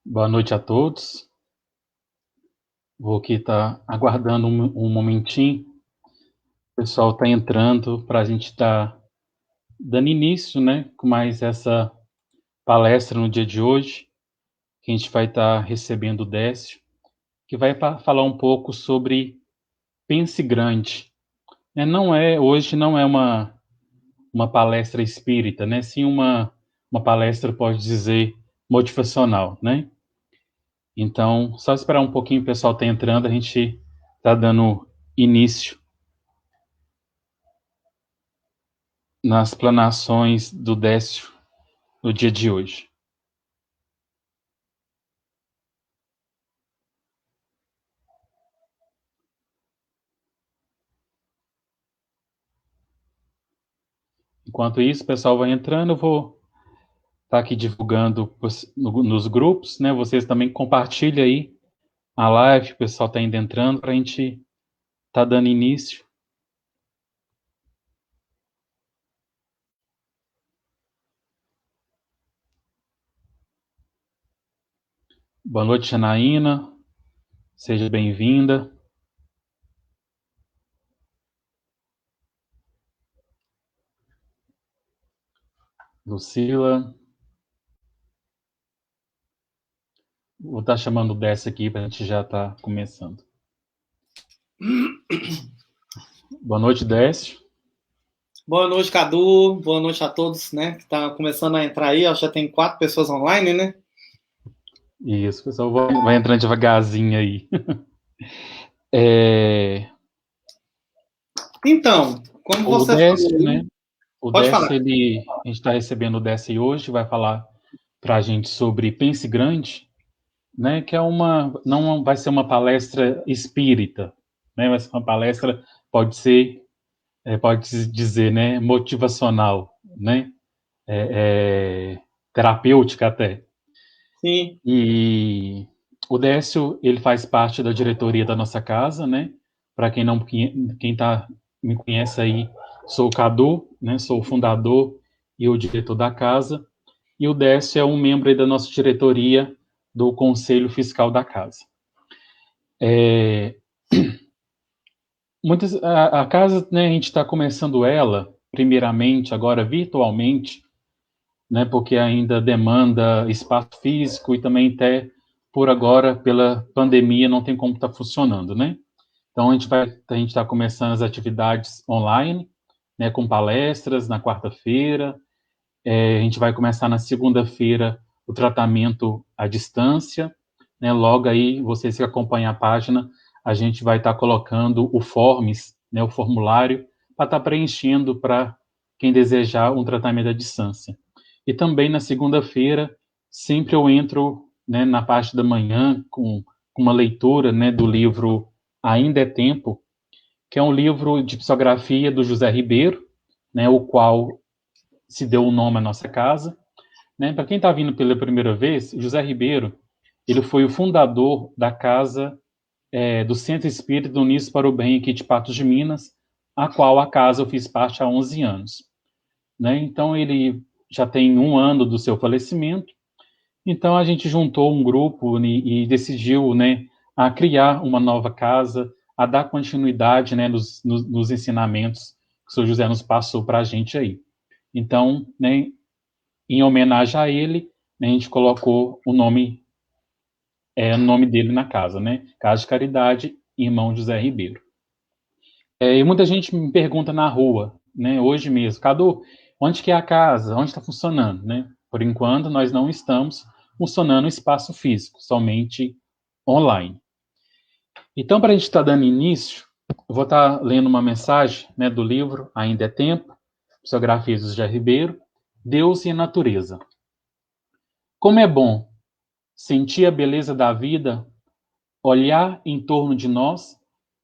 Boa noite a todos. Vou aqui estar aguardando um momentinho. O pessoal está entrando para a gente estar dando início, né, com mais essa palestra no dia de hoje, que a gente vai estar recebendo o Décio, que vai falar um pouco sobre Pense Grande. Hoje não é uma palestra espírita, né, sim uma palestra, pode dizer, motivacional, né? Então, só esperar um pouquinho, o pessoal está entrando, a gente está dando início nas planações do Décio no dia de hoje. Enquanto isso, o pessoal vai entrando, eu vou estar aqui divulgando nos grupos, né? Vocês também compartilhem aí a live, o pessoal está ainda entrando para a gente estar dando início. Boa noite, Janaína. Seja bem-vinda. Lucila. Vou estar chamando o Décio aqui para a gente já estar começando. Boa noite, Décio. Boa noite, Cadu. Boa noite a todos, né? Que tá começando a entrar aí. Já tem 4 pessoas online, né? Isso, pessoal, vai entrando devagarzinho aí. Então, como O você falou Décio, aí, né? O pode falar. Décio, a gente está recebendo o Décio hoje, vai falar para a gente sobre Pense Grande, né? Que não vai ser uma palestra espírita, né? Vai ser uma palestra, pode dizer, né? Motivacional, né? Terapêutica até. Sim. E o Décio, ele faz parte da diretoria da nossa casa, né? Para quem me conhece aí, sou o Cadu, né? Sou o fundador e o diretor da casa. E o Décio é um membro aí da nossa diretoria do Conselho Fiscal da casa. A casa, né, a gente está começando ela, primeiramente, agora virtualmente, né, porque ainda demanda espaço físico e também até por agora, pela pandemia, não tem como estar funcionando, né? Então a gente está começando as atividades online, né, com palestras na quarta-feira. A gente vai começar na segunda-feira o tratamento à distância, né? Logo aí, vocês que acompanham a página, a gente vai estar colocando o forms, né, o formulário, para estar preenchendo para quem desejar um tratamento à distância. E também na segunda-feira, sempre eu entro, né, na parte da manhã com uma leitura, né, do livro Ainda é Tempo, que é um livro de psicografia do José Ribeiro, né, o qual se deu o nome à nossa casa, né? Para quem está vindo pela primeira vez, José Ribeiro, ele foi o fundador da casa do Centro Espírita Unidos para o Bem aqui de Patos de Minas, a qual a casa eu fiz parte há 11 anos, né? Então ele já tem um ano do seu falecimento, então a gente juntou um grupo e decidiu, né, a criar uma nova casa, a dar continuidade, né, nos ensinamentos que o Sr. José nos passou para a gente aí. Então, né, em homenagem a ele, né, a gente colocou o nome dele na casa, né? Casa de Caridade, Irmão José Ribeiro. E muita gente me pergunta na rua, né, hoje mesmo, Cadu, onde que é a casa? Onde está funcionando, né? Por enquanto, nós não estamos funcionando em espaço físico, somente online. Então, para a gente estar dando início, eu vou estar lendo uma mensagem, né, do livro Ainda é Tempo, psicografias do José Ribeiro, Deus e a Natureza. Como é bom sentir a beleza da vida, olhar em torno de nós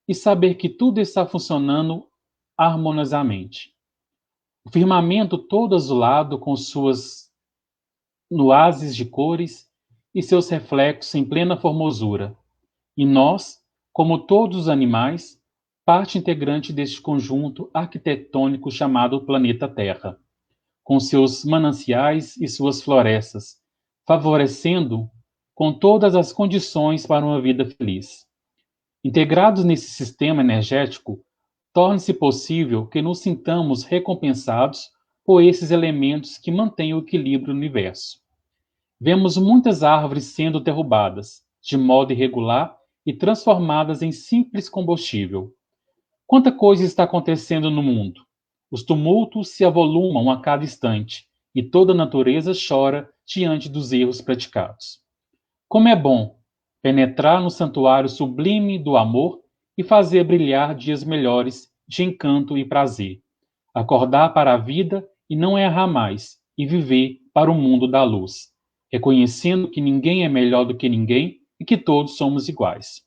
e saber que tudo está funcionando harmoniosamente. O firmamento todo azulado com suas nuances de cores e seus reflexos em plena formosura. E nós, como todos os animais, parte integrante deste conjunto arquitetônico chamado planeta Terra. com seus mananciais e suas florestas, favorecendo com todas as condições para uma vida feliz. Integrados nesse sistema energético, torna-se possível que nos sintamos recompensados por esses elementos que mantêm o equilíbrio no universo. Vemos muitas árvores sendo derrubadas, de modo irregular, e transformadas em simples combustível. Quanta coisa está acontecendo no mundo! Os tumultos se avolumam a cada instante, e toda a natureza chora diante dos erros praticados. Como é bom penetrar no santuário sublime do amor e fazer brilhar dias melhores de encanto e prazer. Acordar para a vida e não errar mais, e viver para o mundo da luz, reconhecendo que ninguém é melhor do que ninguém e que todos somos iguais.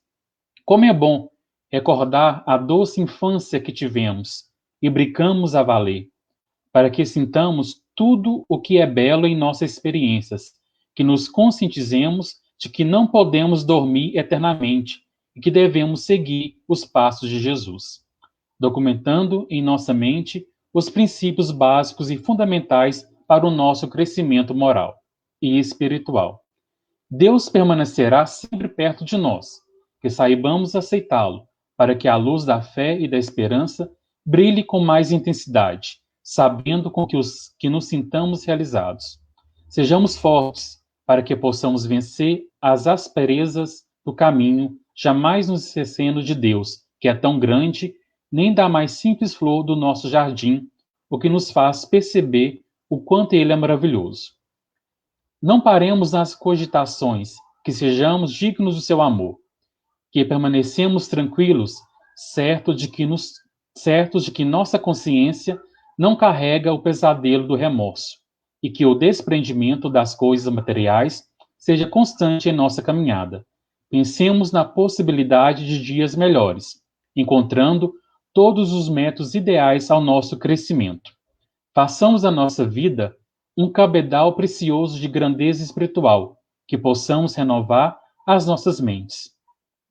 Como é bom recordar a doce infância que tivemos e brincamos a valer, para que sintamos tudo o que é belo em nossas experiências, que nos conscientizemos de que não podemos dormir eternamente e que devemos seguir os passos de Jesus, documentando em nossa mente os princípios básicos e fundamentais para o nosso crescimento moral e espiritual. Deus permanecerá sempre perto de nós, que saibamos aceitá-lo, para que a luz da fé e da esperança brilhe com mais intensidade, sabendo com que nos sintamos realizados. Sejamos fortes, para que possamos vencer as asperezas do caminho, jamais nos esquecendo de Deus, que é tão grande, nem da mais simples flor do nosso jardim, o que nos faz perceber o quanto Ele é maravilhoso. Não paremos nas cogitações, que sejamos dignos do seu amor, que permanecemos tranquilos, certos de que nossa consciência não carrega o pesadelo do remorso, e que o desprendimento das coisas materiais seja constante em nossa caminhada. Pensemos na possibilidade de dias melhores, encontrando todos os métodos ideais ao nosso crescimento. Façamos a nossa vida um cabedal precioso de grandeza espiritual, que possamos renovar as nossas mentes.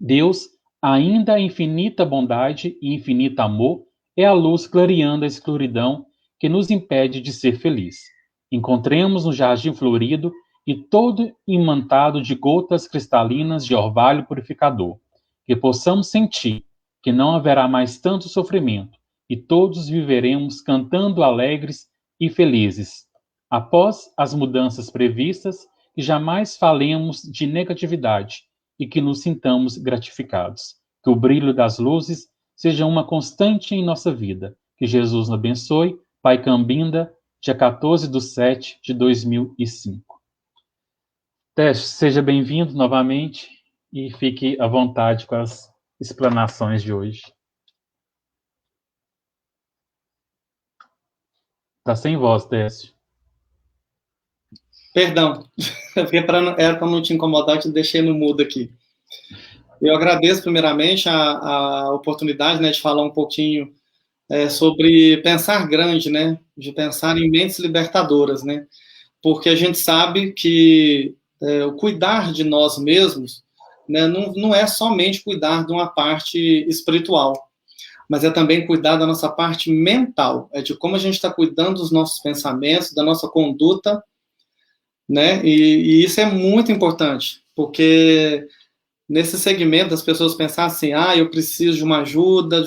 Deus, ainda infinita bondade e infinito amor, é a luz clareando a escuridão que nos impede de ser feliz. Encontremos no jardim florido e todo imantado de gotas cristalinas de orvalho purificador, que possamos sentir que não haverá mais tanto sofrimento e todos viveremos cantando alegres e felizes. Após as mudanças previstas, que jamais falemos de negatividade e que nos sintamos gratificados. Que o brilho das luzes seja uma constante em nossa vida. Que Jesus nos abençoe. Pai Cambinda, dia 14/7/2005. Teste, seja bem-vindo novamente e fique à vontade com as explanações de hoje. Está sem voz, Décio. Perdão, era para não te incomodar, eu te deixei no mudo aqui. Eu agradeço primeiramente a oportunidade, né, de falar um pouquinho sobre pensar grande, né, de pensar em mentes libertadoras, né, porque a gente sabe que o cuidar de nós mesmos, né, não é somente cuidar de uma parte espiritual, mas é também cuidar da nossa parte mental, é de como a gente está cuidando dos nossos pensamentos, da nossa conduta, né? E isso é muito importante, porque nesse segmento as pessoas pensam assim, eu preciso de uma ajuda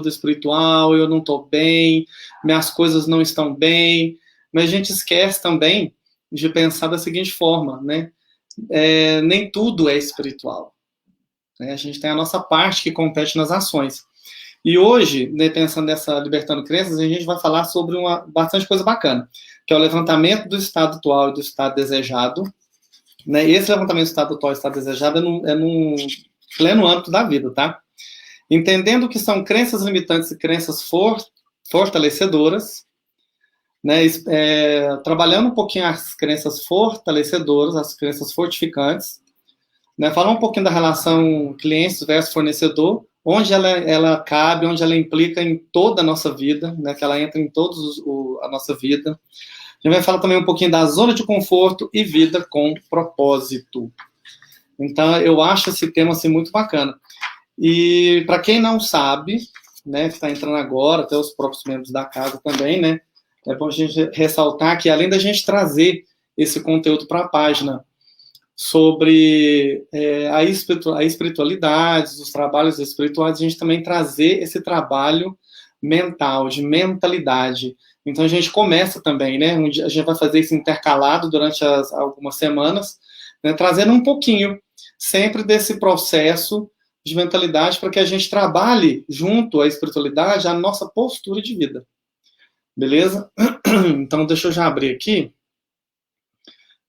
espiritual, eu não estou bem, minhas coisas não estão bem, mas a gente esquece também de pensar da seguinte forma, né? Nem tudo é espiritual, né? A gente tem a nossa parte que compete nas ações. E hoje, né, pensando nessa Libertando Crenças, a gente vai falar sobre bastante coisa bacana, que é o levantamento do estado atual e do estado desejado. Né? Esse levantamento do estado atual e do estado desejado é num pleno âmbito da vida, tá? Entendendo que são crenças limitantes e crenças fortalecedoras, né? Trabalhando um pouquinho as crenças fortalecedoras, as crenças fortificantes, né? Falar um pouquinho da relação clientes versus fornecedor, onde ela cabe, onde ela implica em toda a nossa vida, né, que ela entra em toda a nossa vida. A gente vai falar também um pouquinho da zona de conforto e vida com propósito. Então, eu acho esse tema assim, muito bacana. E, para quem não sabe, né, que está entrando agora, até os próprios membros da casa também, né, é bom a gente ressaltar que, além da gente trazer esse conteúdo para a página sobre a espiritualidade, os trabalhos espirituais, a gente também trazer esse trabalho mental, de mentalidade. Então, a gente começa também, né? A gente vai fazer isso intercalado durante algumas semanas, né, trazendo um pouquinho, sempre desse processo de mentalidade, para que a gente trabalhe junto à espiritualidade a nossa postura de vida. Beleza? Então, deixa eu já abrir aqui,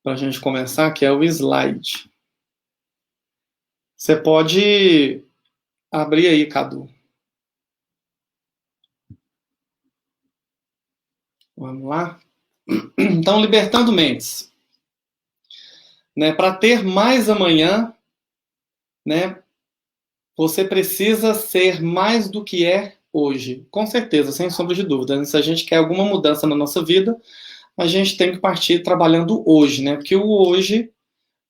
para a gente começar, que é o slide. Você pode abrir aí, Cadu. Vamos lá? Então, libertando mentes. Né, para ter mais amanhã, né, você precisa ser mais do que é hoje. Com certeza, sem sombra de dúvida. Se a gente quer alguma mudança na nossa vida, a gente tem que partir trabalhando hoje, né? Porque o hoje,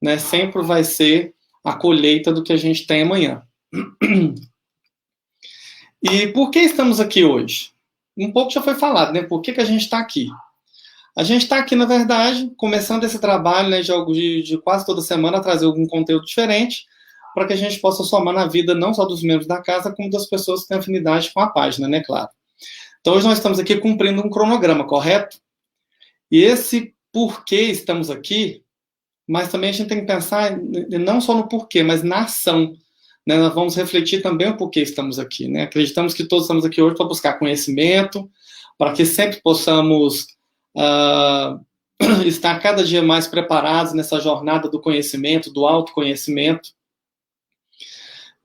né, sempre vai ser a colheita do que a gente tem amanhã. E por que estamos aqui hoje? Um pouco já foi falado, né? Por que a gente está aqui? A gente está aqui, na verdade, começando esse trabalho, né, de quase toda semana, trazer algum conteúdo diferente, para que a gente possa somar na vida não só dos membros da casa, como das pessoas que têm afinidade com a página, né, claro. Então, hoje nós estamos aqui cumprindo um cronograma, correto? E esse porquê estamos aqui, mas também a gente tem que pensar não só no porquê, mas na ação. Né? Nós vamos refletir também o porquê estamos aqui. Né? Acreditamos que todos estamos aqui hoje para buscar conhecimento, para que sempre possamos estar cada dia mais preparados nessa jornada do conhecimento, do autoconhecimento,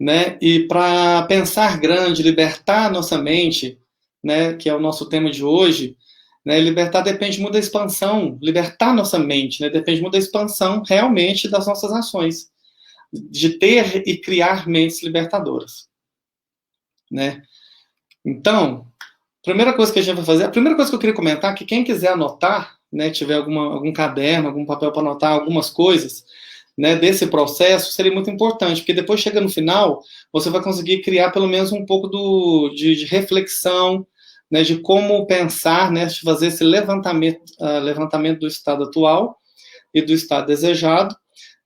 né? E para pensar grande, libertar nossa mente, né? Que é o nosso tema de hoje, né? Libertar depende muito da expansão, libertar nossa mente, né? Depende muito da expansão realmente das nossas ações, de ter e criar mentes libertadoras, né? Então, primeira coisa que a gente vai fazer, a primeira coisa que eu queria comentar é que quem quiser anotar, né, tiver algum caderno, algum papel para anotar algumas coisas, né, desse processo, seria muito importante, porque depois chega no final, você vai conseguir criar pelo menos um pouco de reflexão, né, de como pensar, né, de fazer esse levantamento do estado atual e do estado desejado,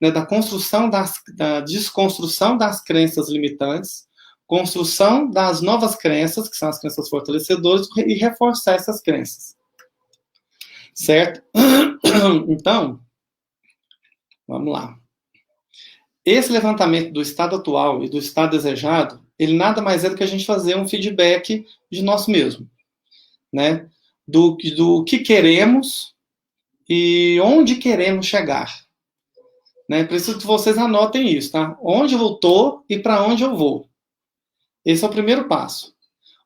né, da desconstrução das crenças limitantes, construção das novas crenças, que são as crenças fortalecedoras, e reforçar essas crenças. Certo? Então, vamos lá. Esse levantamento do estado atual e do estado desejado, ele nada mais é do que a gente fazer um feedback de nós mesmos, né? Do que queremos e onde queremos chegar. Né? Preciso que vocês anotem isso, tá? Onde eu estou e para onde eu vou. Esse é o primeiro passo.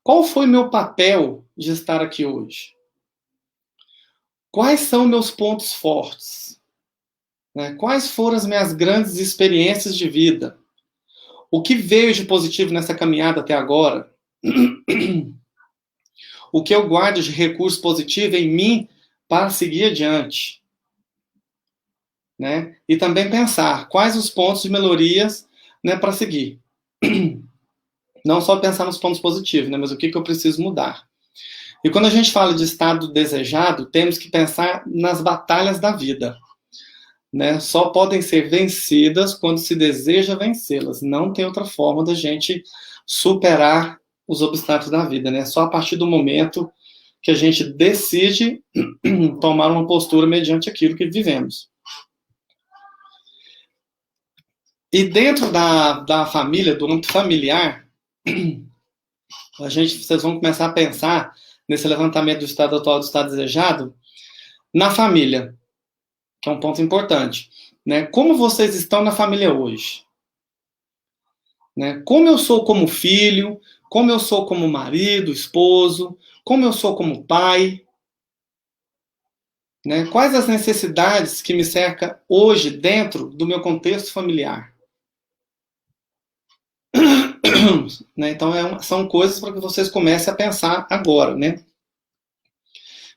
Qual foi meu papel de estar aqui hoje? Quais são meus pontos fortes? Né? Quais foram as minhas grandes experiências de vida? O que veio de positivo nessa caminhada até agora? O que eu guardo de recurso positivo em mim para seguir adiante? Né? E também pensar quais os pontos de melhorias, né, para seguir. Não só pensar nos pontos positivos, né, mas o que eu preciso mudar. E quando a gente fala de estado desejado, temos que pensar nas batalhas da vida. Né? Só podem ser vencidas quando se deseja vencê-las. Não tem outra forma da gente superar os obstáculos da vida. Né? Só a partir do momento que a gente decide tomar uma postura mediante aquilo que vivemos. E dentro da família, do âmbito familiar, vocês vão começar a pensar nesse levantamento do estado atual do estado desejado, na família, que é um ponto importante. Né? Como vocês estão na família hoje? Né? Como eu sou como filho, como eu sou como marido, esposo, como eu sou como pai? Né? Quais as necessidades que me cercam hoje dentro do meu contexto familiar? Né? Então, são coisas para que vocês comecem a pensar agora. Né?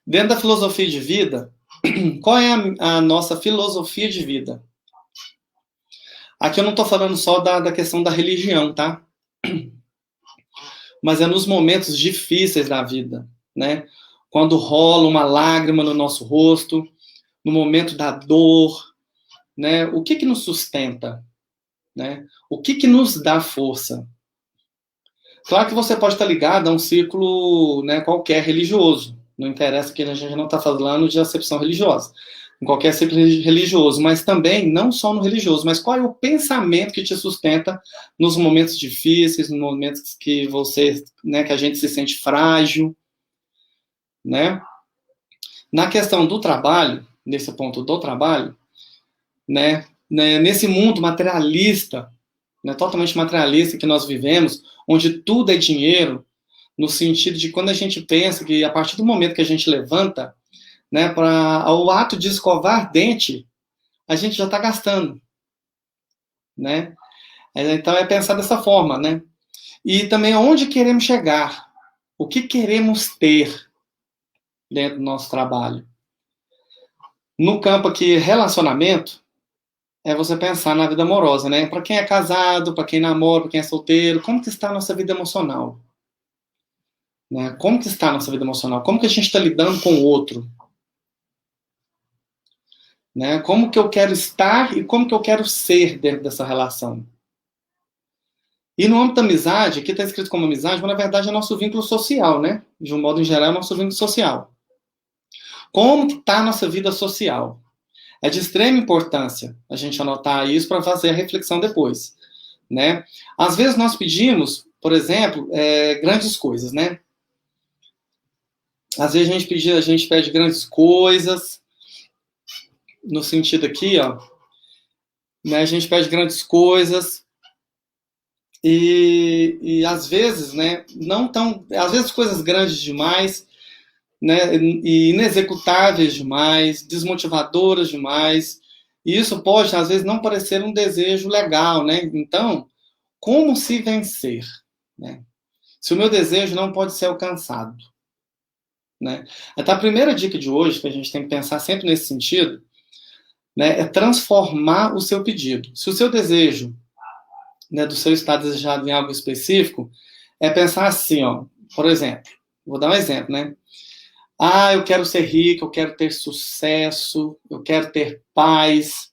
Dentro da filosofia de vida, qual é a nossa filosofia de vida? Aqui eu não estou falando só da questão da religião, tá? Mas é nos momentos difíceis da vida, né? quando rola uma lágrima no nosso rosto, no momento da dor, né? O que nos sustenta, né? O que nos dá força? Claro que você pode estar ligado a um círculo, né, qualquer religioso. Não interessa que a gente não está falando de acepção religiosa. Em qualquer círculo religioso, mas também, não só no religioso, mas qual é o pensamento que te sustenta nos momentos difíceis, nos momentos que você, né, que a gente se sente frágil, né? Na questão do trabalho, nesse ponto do trabalho, né, nesse mundo materialista, né, totalmente materialista que nós vivemos, onde tudo é dinheiro, no sentido de quando a gente pensa que a partir do momento que a gente levanta, né, para o ato de escovar dente, a gente já está gastando, né? Então é pensar dessa forma, né? E também onde queremos chegar, o que queremos ter dentro do nosso trabalho. No campo aqui relacionamento, é você pensar na vida amorosa, né? Para quem é casado, para quem namora, para quem é solteiro, como que está a nossa vida emocional? Né? Como que está a nossa vida emocional? Como que a gente está lidando com o outro? Né? Como que eu quero estar e como que eu quero ser dentro dessa relação? E no âmbito da amizade, aqui está escrito como amizade, mas na verdade é nosso vínculo social, né? De um modo em geral, é nosso vínculo social. Como que está a nossa vida social? É de extrema importância a gente anotar isso para fazer a reflexão depois, né? Às vezes nós pedimos, por exemplo, grandes coisas, né? Às vezes a gente pede grandes coisas, no sentido aqui, ó, né? A gente pede grandes coisas e às vezes, né? Não tão, às vezes coisas grandes demais, né? E inexecutáveis demais, desmotivadoras demais. E isso pode, às vezes, não parecer um desejo legal, né? Então, como se vencer, né? Se o meu desejo não pode ser alcançado, né? Então, a primeira dica de hoje, que a gente tem que pensar sempre nesse sentido, né, é transformar o seu pedido. Se o seu desejo, né, do seu estado desejado em algo específico, é pensar assim, ó, por exemplo, vou dar um exemplo, né? Ah, eu quero ser rico, eu quero ter sucesso, eu quero ter paz,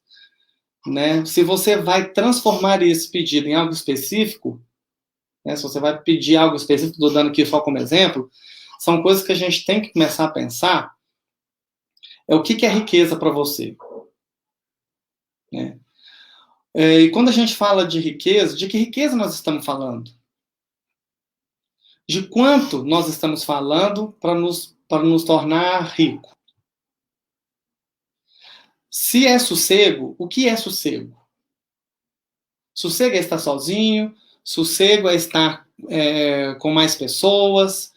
né? Se você vai transformar esse pedido em algo específico, né, se você vai pedir algo específico, estou dando aqui só como exemplo, são coisas que a gente tem que começar a pensar, é o que é riqueza para você, né? E quando a gente fala de riqueza, de que riqueza nós estamos falando? De quanto nós estamos falando para nos tornar rico? Se é sossego, o que é sossego? Sossego é estar sozinho, sossego é estar com mais pessoas,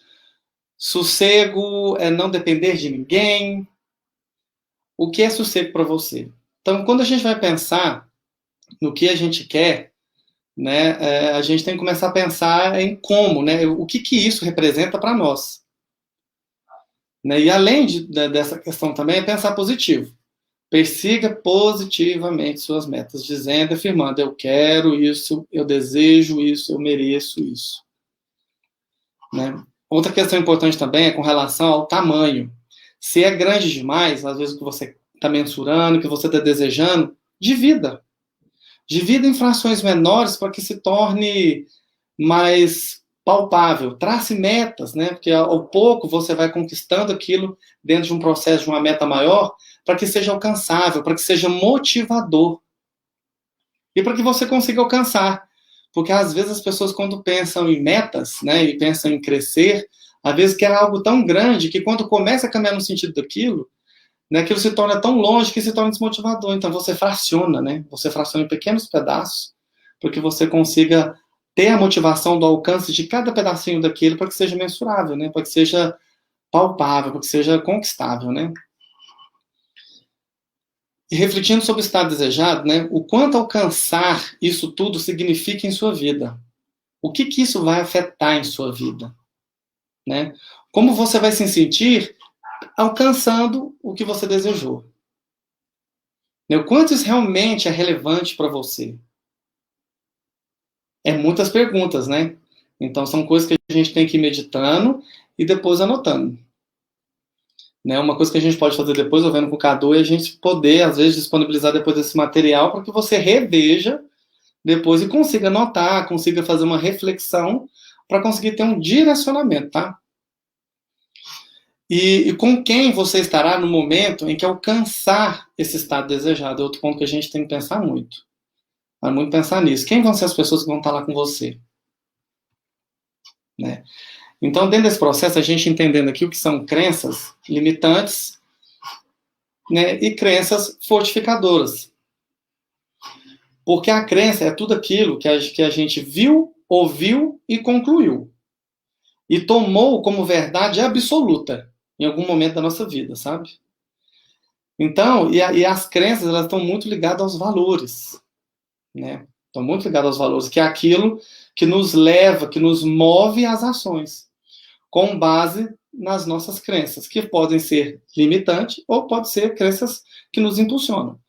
sossego é não depender de ninguém. O que é sossego para você? Então, quando a gente vai pensar no que a gente quer, né, a gente tem que começar a pensar em como, né, o que isso representa para nós. Né? E além dessa questão também é pensar positivo. Persiga positivamente suas metas, dizendo, afirmando, eu quero isso, eu desejo isso, eu mereço isso. Né? Outra questão importante também é com relação ao tamanho. Se é grande demais, às vezes o que você está mensurando, o que você está desejando, divida. Divida em frações menores para que se torne mais palpável. Trace metas, né? Porque ao pouco você vai conquistando aquilo dentro de um processo de uma meta maior, para que seja alcançável, para que seja motivador. E para que você consiga alcançar. Porque às vezes as pessoas, quando pensam em metas, né, e pensam em crescer, às vezes quer algo tão grande que quando começa a caminhar no sentido daquilo, né, aquilo se torna tão longe que se torna desmotivador. Então você fraciona, né? Você fraciona em pequenos pedaços, para que você consiga ter a motivação do alcance de cada pedacinho daquilo para que seja mensurável, né? Para que seja palpável, para que seja conquistável, né? E refletindo sobre o estado desejado, né? O quanto alcançar isso tudo significa em sua vida. O que isso vai afetar em sua vida, né? Como você vai se sentir alcançando o que você desejou. O quanto isso realmente é relevante para você? É muitas perguntas, né? Então são coisas que a gente tem que ir meditando e depois anotando. Né? Uma coisa que a gente pode fazer depois, eu vendo com o Cadu, é a gente poder, às vezes, disponibilizar depois esse material para que você reveja depois e consiga anotar, consiga fazer uma reflexão para conseguir ter um direcionamento, tá? E com quem você estará no momento em que alcançar esse estado desejado? É outro ponto que a gente tem que pensar muito. Vai muito pensar nisso. Quem vão ser as pessoas que vão estar lá com você? Né? Então, dentro desse processo, a gente entendendo aqui o que são crenças limitantes, né, e crenças fortificadoras. Porque a crença é tudo aquilo que a gente viu, ouviu e concluiu. E tomou como verdade absoluta em algum momento da nossa vida, sabe? Então, e as crenças, elas estão muito ligadas aos valores, né? Estão muito ligadas aos valores, que é aquilo que nos leva, que nos move às ações, com base nas nossas crenças, que podem ser limitantes ou podem ser crenças que nos impulsionam.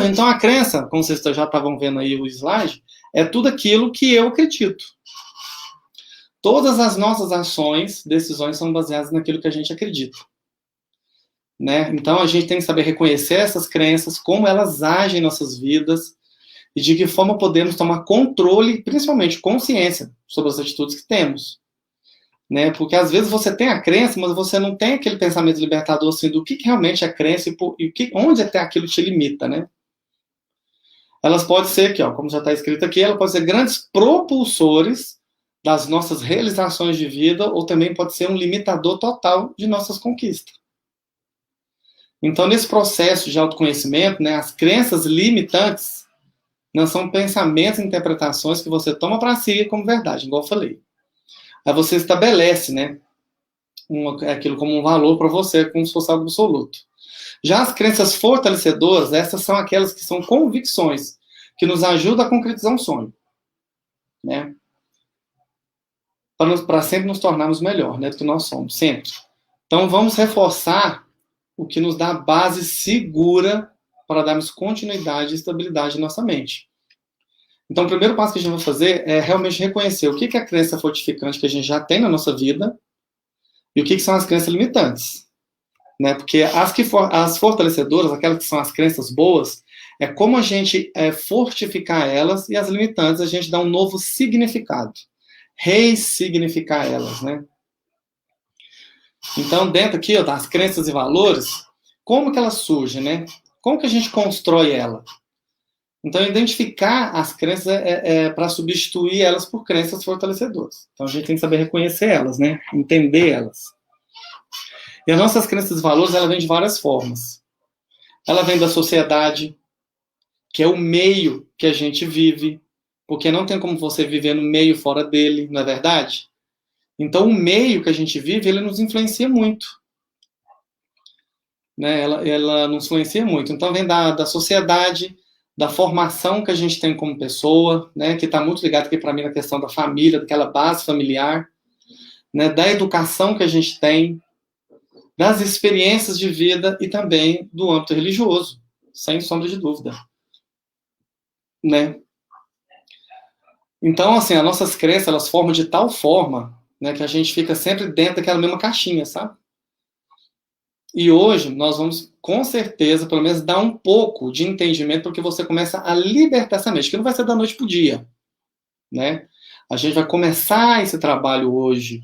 Então, a crença, como vocês já estavam vendo aí o slide, é tudo aquilo que eu acredito. Todas as nossas ações, decisões são baseadas naquilo que a gente acredita. Né? Então, a gente tem que saber reconhecer essas crenças, como elas agem em nossas vidas, e de que forma podemos tomar controle, principalmente consciência, sobre as atitudes que temos. Né? Porque às vezes você tem a crença, mas você não tem aquele pensamento libertador assim, do que realmente é crença e onde até aquilo te limita. Né? Elas podem ser, aqui, ó, como já está escrito aqui, elas podem ser grandes propulsores das nossas realizações de vida, ou também pode ser um limitador total de nossas conquistas. Então, nesse processo de autoconhecimento, né, as crenças limitantes não são pensamentos e interpretações que você toma para si como verdade, igual eu falei. Aí você estabelece, né, aquilo como um valor para você, como se fosse algo absoluto. Já as crenças fortalecedoras, essas são aquelas que são convicções, que nos ajudam a concretizar um sonho. Né? Para sempre nos tornarmos melhor, né, do que nós somos, sempre. Então, vamos reforçar o que nos dá base segura para darmos continuidade e estabilidade em nossa mente. Então, o primeiro passo que a gente vai fazer é realmente reconhecer o que é a crença fortificante que a gente já tem na nossa vida e o que são as crenças limitantes. Né? Porque as fortalecedoras, aquelas que são as crenças boas, é como a gente fortificar elas, e as limitantes a gente dá um novo significado. Ressignificar elas, né? Então, dentro aqui, ó, das crenças e valores, como que elas surgem, né? Como que a gente constrói ela? Então, identificar as crenças para substituir elas por crenças fortalecedoras. Então, a gente tem que saber reconhecer elas, né? Entender elas. E as nossas crenças e valores, ela vem de várias formas. Ela vem da sociedade, que é o meio que a gente vive, porque não tem como você viver no meio fora dele, não é verdade? Então, o meio que a gente vive, ele nos influencia muito. Né? Ela nos influencia muito. Então, vem da sociedade, da formação que a gente tem como pessoa, né? Que está muito ligado aqui para mim na questão da família, daquela base familiar, né? Da educação que a gente tem, das experiências de vida e também do âmbito religioso, sem sombra de dúvida. Né? Então, assim, as nossas crenças, elas formam de tal forma, né, que a gente fica sempre dentro daquela mesma caixinha, sabe? E hoje nós vamos, com certeza, pelo menos dar um pouco de entendimento porque você começa a libertar essa mente, que não vai ser da noite para o dia, né? A gente vai começar esse trabalho hoje,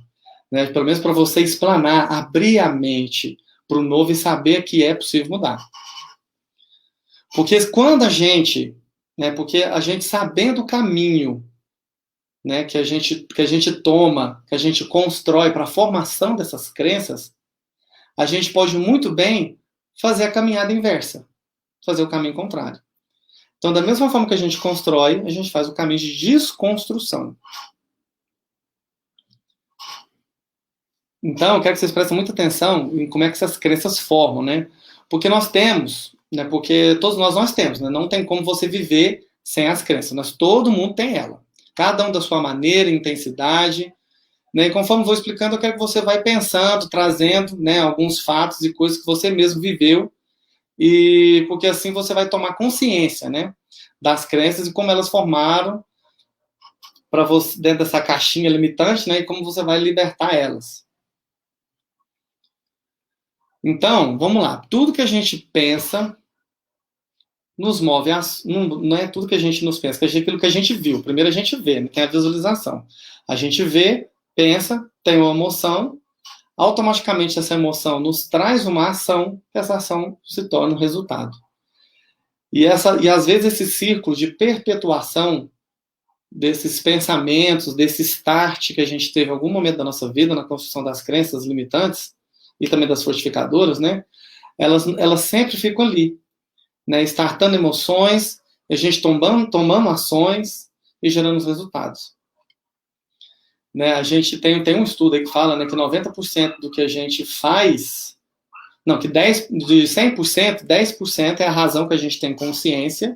né, pelo menos para você explanar, abrir a mente para o novo e saber que é possível mudar. Porque quando a gente, né, porque a gente sabendo o caminho, né, que a gente toma, que a gente constrói para a formação dessas crenças, a gente pode muito bem fazer a caminhada inversa, fazer o caminho contrário. Então, da mesma forma que a gente constrói, a gente faz o caminho de desconstrução. Então, eu quero que vocês prestem muita atenção em como é que essas crenças formam, né? Porque nós temos, né? Porque todos nós temos, né? Não tem como você viver sem as crenças. Todo mundo tem ela. Cada um da sua maneira, intensidade. Né? E conforme eu vou explicando, eu quero que você vai pensando, trazendo, né, alguns fatos e coisas que você mesmo viveu, e porque assim você vai tomar consciência, né, das crenças e como elas formaram para você dentro dessa caixinha limitante, né, e como você vai libertar elas. Então, vamos lá. Tudo que a gente pensa nos move. Não é tudo que a gente nos pensa, é aquilo que a gente viu. Primeiro a gente vê, né? Tem a visualização. A gente vê, pensa, tem uma emoção, automaticamente essa emoção nos traz uma ação, que essa ação se torna um resultado. E às vezes esse círculo de perpetuação desses pensamentos, desse start que a gente teve em algum momento da nossa vida na construção das crenças limitantes e também das fortificadoras, né? Elas sempre ficam ali, né? Startando emoções, a gente tomando ações e gerando os resultados. Né? A gente tem um estudo aí que fala, né, que 90% do que a gente faz, não, que de 100%, 10% é a razão que a gente tem consciência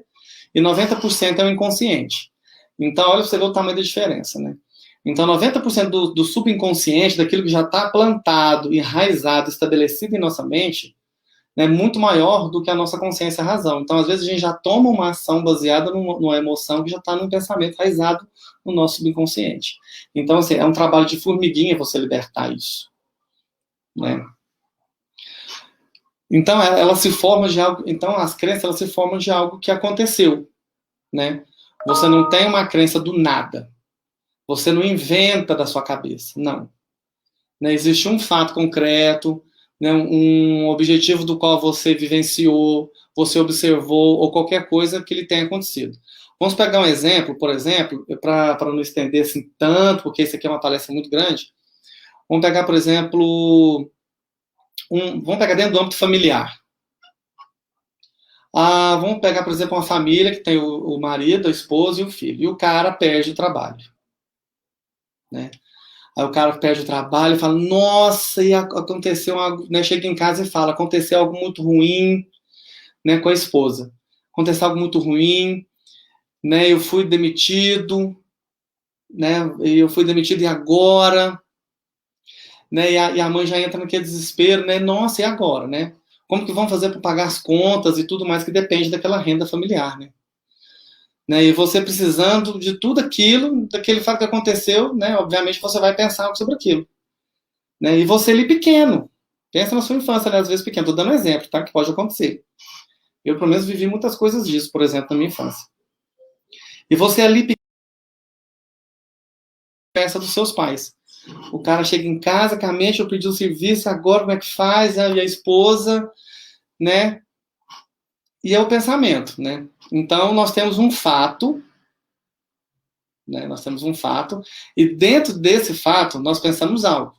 e 90% é o inconsciente. Então, olha para você ver o tamanho da diferença, né? Então, 90% do subconsciente, daquilo que já está plantado, enraizado, estabelecido em nossa mente, é muito maior do que a nossa consciência razão. Então, às vezes, a gente já toma uma ação baseada numa emoção que já está num pensamento enraizado no nosso subconsciente. Então, assim, é um trabalho de formiguinha você libertar isso, né? Então, ela se forma de algo. Então, as crenças elas se formam de algo que aconteceu, né? Você não tem uma crença do nada. Você não inventa da sua cabeça, não. Né? Existe um fato concreto, né? Um objetivo do qual você vivenciou, você observou, ou qualquer coisa que lhe tenha acontecido. Vamos pegar um exemplo, por exemplo, para não estender assim tanto, porque isso aqui é uma palestra muito grande. Vamos pegar, por exemplo, vamos pegar dentro do âmbito familiar. Vamos pegar, por exemplo, uma família que tem o marido, a esposa e o filho. E o cara perde o trabalho. Né? Aí o cara perde o trabalho e fala, nossa, e aconteceu algo, né? Chega em casa e fala, aconteceu algo muito ruim, né, com a esposa. Aconteceu algo muito ruim, né, eu fui demitido, né, e agora, né, e a mãe já entra naquele desespero, né, nossa, e agora, né? Como que vão fazer para pagar as contas e tudo mais que depende daquela renda familiar, né? Né, e você precisando de tudo aquilo, daquele fato que aconteceu, né, obviamente você vai pensar sobre aquilo. Né, e você ali pequeno, pensa na sua infância, ali, às vezes pequeno, estou dando um exemplo, tá, que pode acontecer. Eu, pelo menos, vivi muitas coisas disso, por exemplo, na minha infância. E você ali pequeno, peça dos seus pais. O cara chega em casa, com a mente, eu pedi o serviço, agora como é que faz? E a esposa, né? E é o pensamento, né? Então, nós temos um fato, né? Nós temos um fato, e dentro desse fato, nós pensamos algo.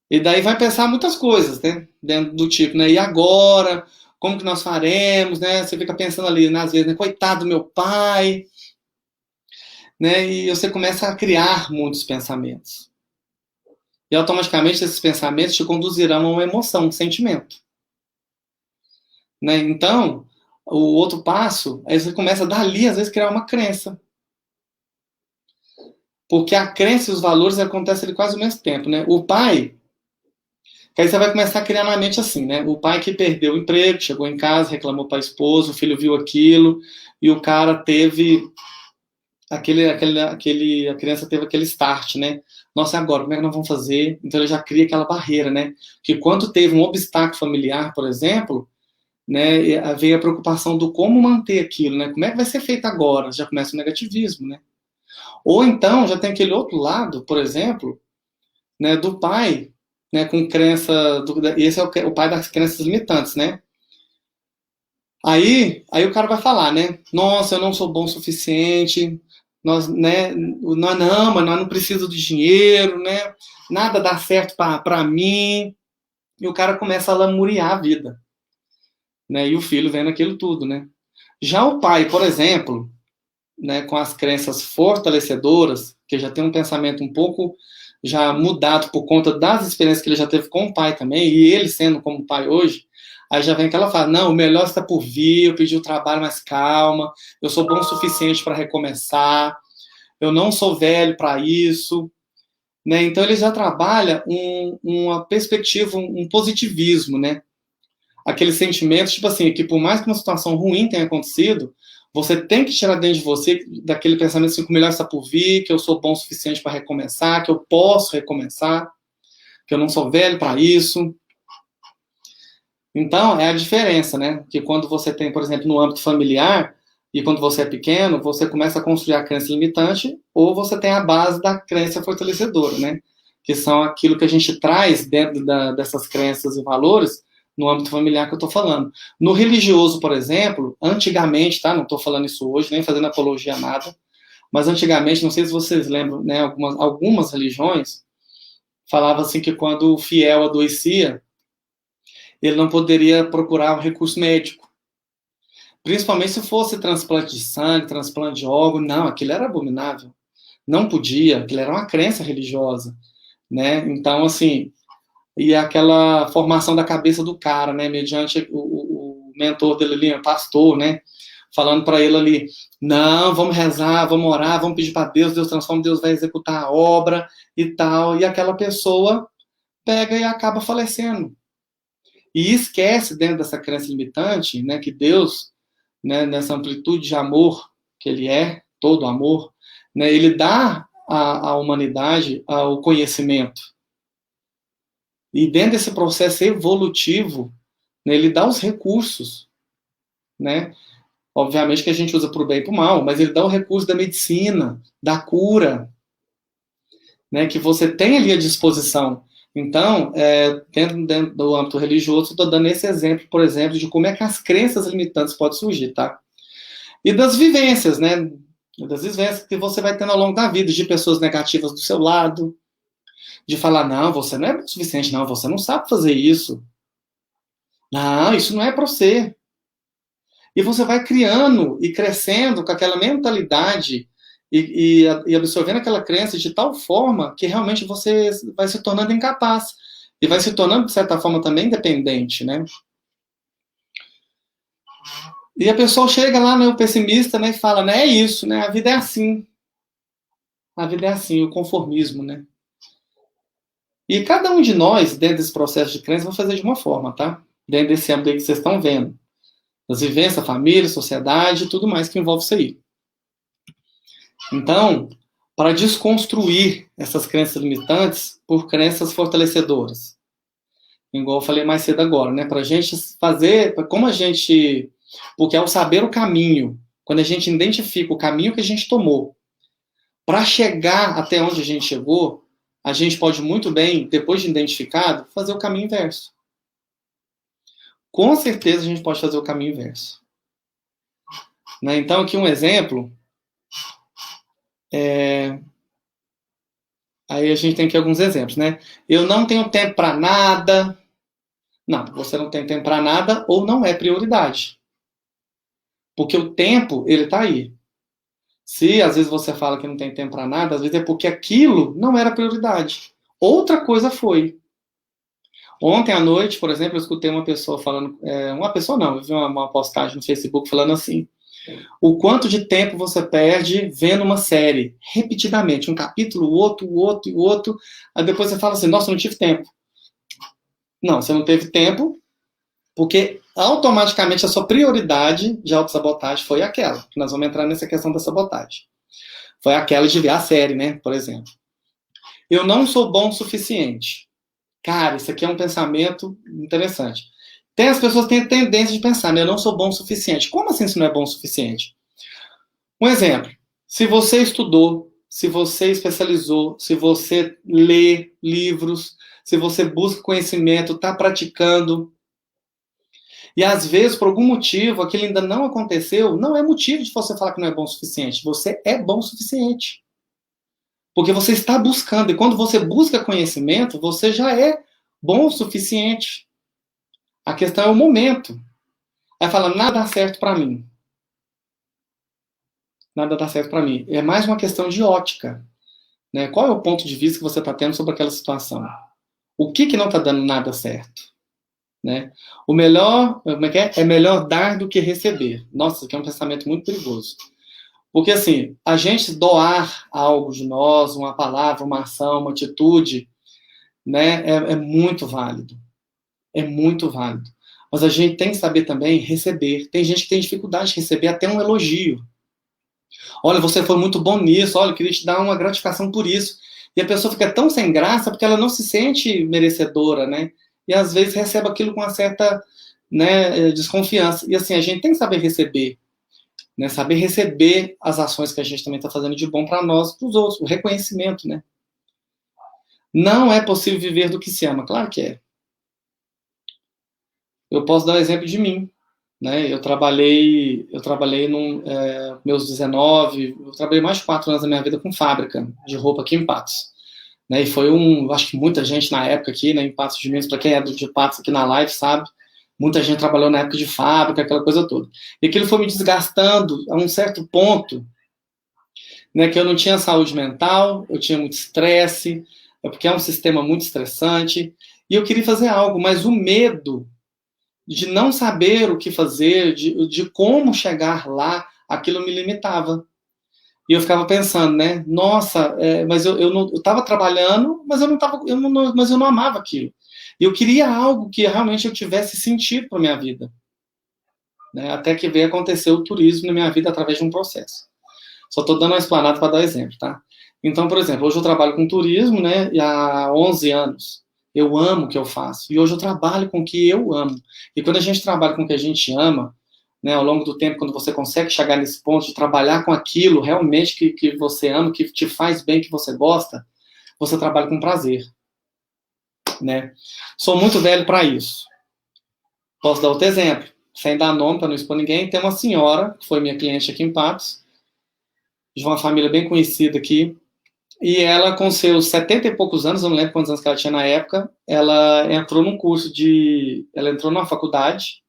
E daí vai pensar muitas coisas, né? Dentro do tipo, né? E agora? Como que nós faremos, né? Você fica pensando ali, né, às vezes, né? Coitado do meu pai, né? E você começa a criar muitos pensamentos. E automaticamente esses pensamentos te conduzirão a uma emoção, um sentimento. Né? Então, o outro passo, aí você começa dali, às vezes, criar uma crença. Porque a crença e os valores acontecem ali quase ao mesmo tempo, né? O pai, que aí você vai começar a criar na mente assim, né? O pai que perdeu o emprego, chegou em casa, reclamou para a esposa, o filho viu aquilo, e o cara teve a criança teve aquele start, né? Nossa, agora, como é que nós vamos fazer? Então ele já cria aquela barreira, né? Que quando teve um obstáculo familiar, por exemplo, né, veio a preocupação do como manter aquilo, né? Como é que vai ser feito agora? Já começa o negativismo, né? Ou então já tem aquele outro lado, por exemplo, né, do pai, né, com crença, esse é o pai das crenças limitantes, né? Aí o cara vai falar, né? Nossa, eu não sou bom o suficiente, nós, né? Nós não, mas nós não precisamos de dinheiro, né? Nada dá certo para mim. E o cara começa a lamuriar a vida, né? E o filho vendo aquilo tudo, né? Já o pai, por exemplo, né, com as crenças fortalecedoras, que já tem um pensamento um pouco já mudado por conta das experiências que ele já teve com o pai também, e ele sendo como pai hoje, aí já vem aquela fala, não, o melhor está por vir, eu pedi o trabalho, mas calma, eu sou bom o suficiente para recomeçar, eu não sou velho para isso, né? Então ele já trabalha uma perspectiva, um positivismo, né? Aquele sentimento, tipo assim, que por mais que uma situação ruim tenha acontecido, você tem que tirar dentro de você daquele pensamento assim, que o melhor está por vir, que eu sou bom o suficiente para recomeçar, que eu posso recomeçar, que eu não sou velho para isso. Então, é a diferença, né? Que quando você tem, por exemplo, no âmbito familiar, e quando você é pequeno, você começa a construir a crença limitante, ou você tem a base da crença fortalecedora, né? Que são aquilo que a gente traz dentro dessas crenças e valores no âmbito familiar que eu estou falando. No religioso, por exemplo, antigamente, tá? Não estou falando isso hoje, nem fazendo apologia a nada, mas antigamente, não sei se vocês lembram, né? Algumas religiões falavam assim que quando o fiel adoecia, ele não poderia procurar um recurso médico. Principalmente se fosse transplante de sangue, transplante de órgão. Não, aquilo era abominável. Não podia, aquilo era uma crença religiosa, né? Então, assim, e aquela formação da cabeça do cara, né? Mediante o mentor dele ali, o pastor, né? Falando para ele ali, não, vamos rezar, vamos orar, vamos pedir para Deus, Deus transforma, Deus vai executar a obra e tal. E aquela pessoa pega e acaba falecendo. E esquece, dentro dessa crença limitante, né, que Deus, né, nessa amplitude de amor que Ele é, todo amor, né, Ele dá à humanidade o conhecimento. E dentro desse processo evolutivo, né, Ele dá os recursos, né? Obviamente que a gente usa para o bem e para o mal, mas Ele dá o recurso da medicina, da cura, né, que você tem ali à disposição. Então, dentro do âmbito religioso, estou dando esse exemplo, por exemplo, de como é que as crenças limitantes podem surgir, tá? E das vivências, né? Das vivências que você vai tendo ao longo da vida, de pessoas negativas do seu lado, de falar, não, você não é o suficiente, não, você não sabe fazer isso. Não, isso não é para você. E você vai criando e crescendo com aquela mentalidade e absorvendo aquela crença de tal forma que realmente você vai se tornando incapaz. E vai se tornando, de certa forma, também dependente, né? E a pessoa chega lá, né, o pessimista, né, e fala, né, é isso, né, a vida é assim. A vida é assim, o conformismo, né? E cada um de nós, dentro desse processo de crença, vai fazer de uma forma, tá? Dentro desse âmbito aí que vocês estão vendo. Das vivências, família, sociedade, tudo mais que envolve isso aí. Então, para desconstruir essas crenças limitantes por crenças fortalecedoras. Igual eu falei mais cedo agora, né? Para a gente fazer, como a gente. Porque ao saber o caminho, quando a gente identifica o caminho que a gente tomou, para chegar até onde a gente chegou, a gente pode muito bem, depois de identificado, fazer o caminho inverso. Com certeza a gente pode fazer o caminho inverso. Né? Então, aqui um exemplo. Aí a gente tem aqui alguns exemplos, né? Eu não tenho tempo para nada. Não, você não tem tempo para nada ou não é prioridade. Porque o tempo, ele está aí. Se às vezes você fala que não tem tempo para nada, às vezes é porque aquilo não era prioridade. Outra coisa foi. Ontem à noite, por exemplo, eu escutei uma pessoa falando, uma pessoa não, eu vi uma postagem no Facebook falando assim, o quanto de tempo você perde vendo uma série, repetidamente, um capítulo, o outro, aí depois você fala assim, nossa, eu não tive tempo. Não, você não teve tempo, porque automaticamente a sua prioridade de autossabotagem foi aquela, que nós vamos entrar nessa questão da sabotagem. Foi aquela de ver a série, né, por exemplo. Eu não sou bom o suficiente. Cara, isso aqui é um pensamento interessante. As pessoas têm a tendência de pensar, né? Eu não sou bom o suficiente. Como assim se não é bom o suficiente? Um exemplo. Se você estudou, se você especializou, se você lê livros, se você busca conhecimento, está praticando, e às vezes, por algum motivo, aquilo ainda não aconteceu, não é motivo de você falar que não é bom o suficiente. Você é bom o suficiente. Porque você está buscando, e quando você busca conhecimento, você já é bom o suficiente. A questão é o momento. Aí fala, nada dá certo para mim. Nada dá certo para mim. É mais uma questão de ótica. Né? Qual é o ponto de vista que você está tendo sobre aquela situação? O que não está dando nada certo? Né? O melhor, como é que é? É melhor dar do que receber. Nossa, isso aqui é um pensamento muito perigoso. Porque, assim, a gente doar algo de nós, uma palavra, uma ação, uma atitude, né, é muito válido. É muito válido. Mas a gente tem que saber também receber. Tem gente que tem dificuldade de receber até um elogio. Olha, você foi muito bom nisso, olha, eu queria te dar uma gratificação por isso. E a pessoa fica tão sem graça porque ela não se sente merecedora, né? E às vezes recebe aquilo com uma certa né, desconfiança. E assim, a gente tem que saber receber, né, saber receber as ações que a gente também está fazendo de bom para nós, para os outros, o reconhecimento, né? Não é possível viver do que se ama, claro que é. Eu posso dar um exemplo de mim, né? Eu trabalhei meus 19, eu trabalhei mais de 4 anos da minha vida com fábrica de roupa aqui em Patos. Né, e foi acho que muita gente na época aqui, né, em Patos de Minas, para quem é de Patos aqui na live, sabe? Muita gente trabalhou na época de fábrica, aquela coisa toda. E aquilo foi me desgastando a um certo ponto, né, que eu não tinha saúde mental, eu tinha muito estresse, porque é um sistema muito estressante, e eu queria fazer algo, mas o medo de não saber o que fazer, de como chegar lá, aquilo me limitava. E eu ficava pensando, né? Nossa, mas eu estava trabalhando, mas mas eu não amava aquilo. E eu queria algo que realmente eu tivesse sentido para minha vida, né? Até que veio acontecer o turismo na minha vida através de um processo. Só estou dando uma explanada para dar exemplo, tá? Então, por exemplo, hoje eu trabalho com turismo, né? E há 11 anos. Eu amo o que eu faço. E hoje eu trabalho com o que eu amo. E quando a gente trabalha com o que a gente ama, né, ao longo do tempo, quando você consegue chegar nesse ponto de trabalhar com aquilo realmente que você ama, que te faz bem, que você gosta, você trabalha com prazer, né? Sou muito velho para isso. Posso dar outro exemplo, sem dar nome para não expor ninguém. Tem uma senhora que foi minha cliente aqui em Patos, de uma família bem conhecida aqui, e ela, com seus 70 e poucos anos, eu não lembro quantos anos que ela tinha na época, ela entrou ela entrou numa faculdade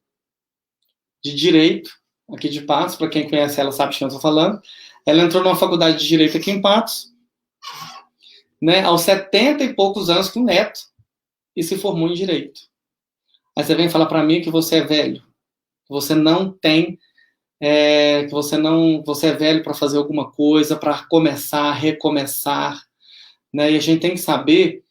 de Direito, aqui de Patos, para quem conhece ela sabe de quem eu estou falando. Ela entrou numa faculdade de Direito aqui em Patos, né, aos 70 e poucos anos com neto, e se formou em Direito. Aí você vem falar para mim que você é velho, que você não tem, você é velho para fazer alguma coisa, para começar, recomeçar, né? E a gente tem que saber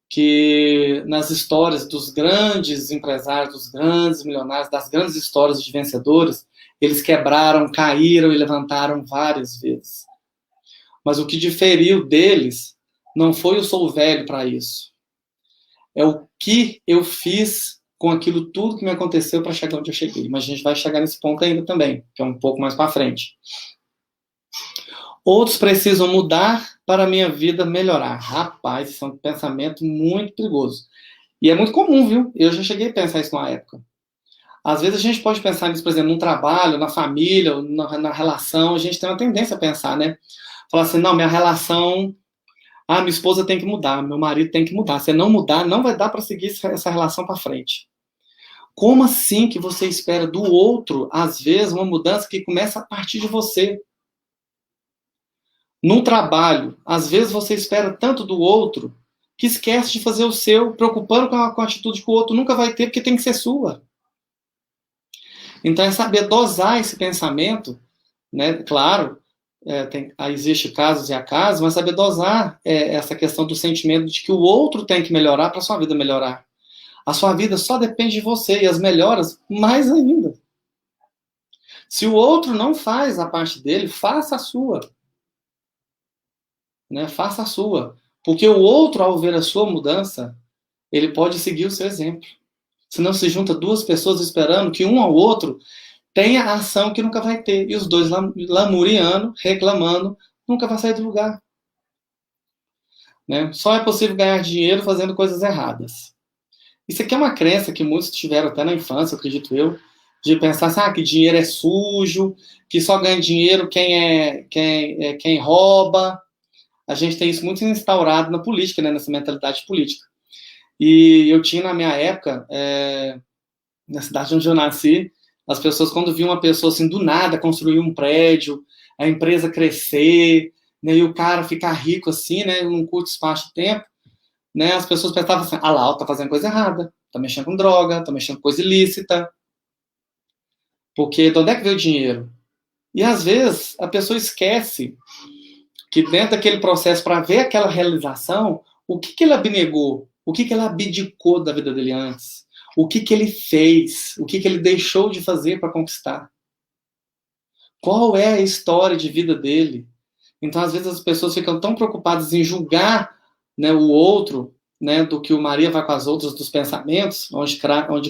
que nas histórias dos grandes empresários, dos grandes milionários, das grandes histórias de vencedores, eles quebraram, caíram e levantaram várias vezes. Mas o que diferiu deles não foi eu sou velho para isso. É o que eu fiz com aquilo tudo que me aconteceu para chegar onde eu cheguei. Mas a gente vai chegar nesse ponto ainda também, que é um pouco mais para frente. Outros precisam mudar para a minha vida melhorar. Rapaz, isso é um pensamento muito perigoso. E é muito comum, viu? Eu já cheguei a pensar isso numa época. Às vezes a gente pode pensar nisso, por exemplo, num trabalho, na família, na relação. A gente tem uma tendência a pensar, né? Falar assim, não, minha relação... minha esposa tem que mudar, meu marido tem que mudar. Se não mudar, não vai dar para seguir essa relação para frente. Como assim que você espera do outro, às vezes, uma mudança que começa a partir de você? No trabalho, às vezes você espera tanto do outro que esquece de fazer o seu, preocupando com a atitude que o outro nunca vai ter, porque tem que ser sua. Então é saber dosar esse pensamento, né? Claro, existe casos e acasos, mas saber dosar essa questão do sentimento de que o outro tem que melhorar para a sua vida melhorar. A sua vida só depende de você e as melhoras mais ainda. Se o outro não faz a parte dele, faça a sua. Né? Faça a sua. Porque o outro, ao ver a sua mudança, ele pode seguir o seu exemplo. Senão se junta duas pessoas esperando que um ao outro tenha a ação que nunca vai ter. E os dois lamuriando, reclamando, nunca vai sair do lugar. Né? Só é possível ganhar dinheiro fazendo coisas erradas. Isso aqui é uma crença que muitos tiveram até na infância, acredito eu, de pensar assim, que dinheiro é sujo, que só ganha dinheiro quem rouba. A gente tem isso muito instaurado na política, né, nessa mentalidade política. E eu tinha, na minha época, na cidade onde eu nasci, as pessoas, quando viam uma pessoa assim, do nada, construir um prédio, a empresa crescer, né, e o cara ficar rico assim, né, num curto espaço de tempo, né, as pessoas pensavam assim, lá, tá fazendo coisa errada, tá mexendo com droga, tá mexendo com coisa ilícita, porque de onde é que veio o dinheiro? E às vezes a pessoa esquece que dentro daquele processo, para ver aquela realização, o que ele abnegou, o que ele abdicou da vida dele antes, o que ele fez, o que ele deixou de fazer para conquistar. Qual é a história de vida dele? Então, às vezes, as pessoas ficam tão preocupadas em julgar, né, o outro, né, do que o Maria vai com as outras, dos pensamentos, onde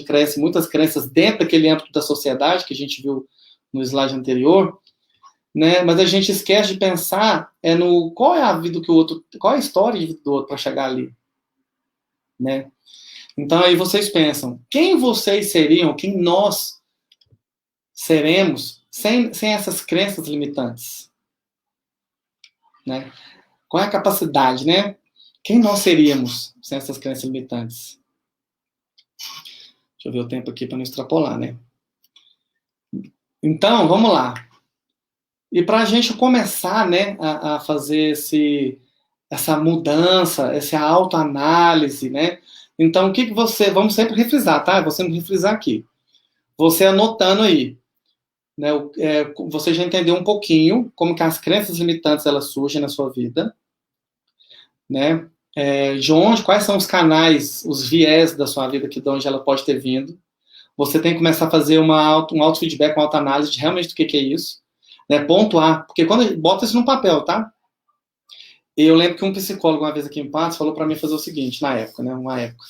crescem muitas crenças dentro daquele âmbito da sociedade, que a gente viu no slide anterior, né, mas a gente esquece de pensar no qual é a vida que o outro, qual é a história de vida do outro para chegar ali, né? Então aí vocês pensam, quem vocês seriam, quem nós seremos sem essas crenças limitantes, né? Qual é a capacidade, né? Quem nós seríamos sem essas crenças limitantes? Deixa eu ver o tempo aqui para não extrapolar, né? Então, vamos lá. E para a gente começar, né, a fazer essa mudança, essa autoanálise, né? Então, o que você... Vamos sempre refrisar, tá? Vou sempre refrisar aqui. Você anotando aí, né? Você já entendeu um pouquinho como que as crenças limitantes, elas surgem na sua vida, né? De onde, quais são os canais, os viés da sua vida, de onde ela pode ter vindo. Você tem que começar a fazer um auto-feedback, uma autoanálise de realmente do que é isso. Né? Pontuar, porque quando bota isso no papel, tá? Eu lembro que um psicólogo, uma vez aqui em Patos, falou para mim fazer o seguinte, na época, né? Uma época.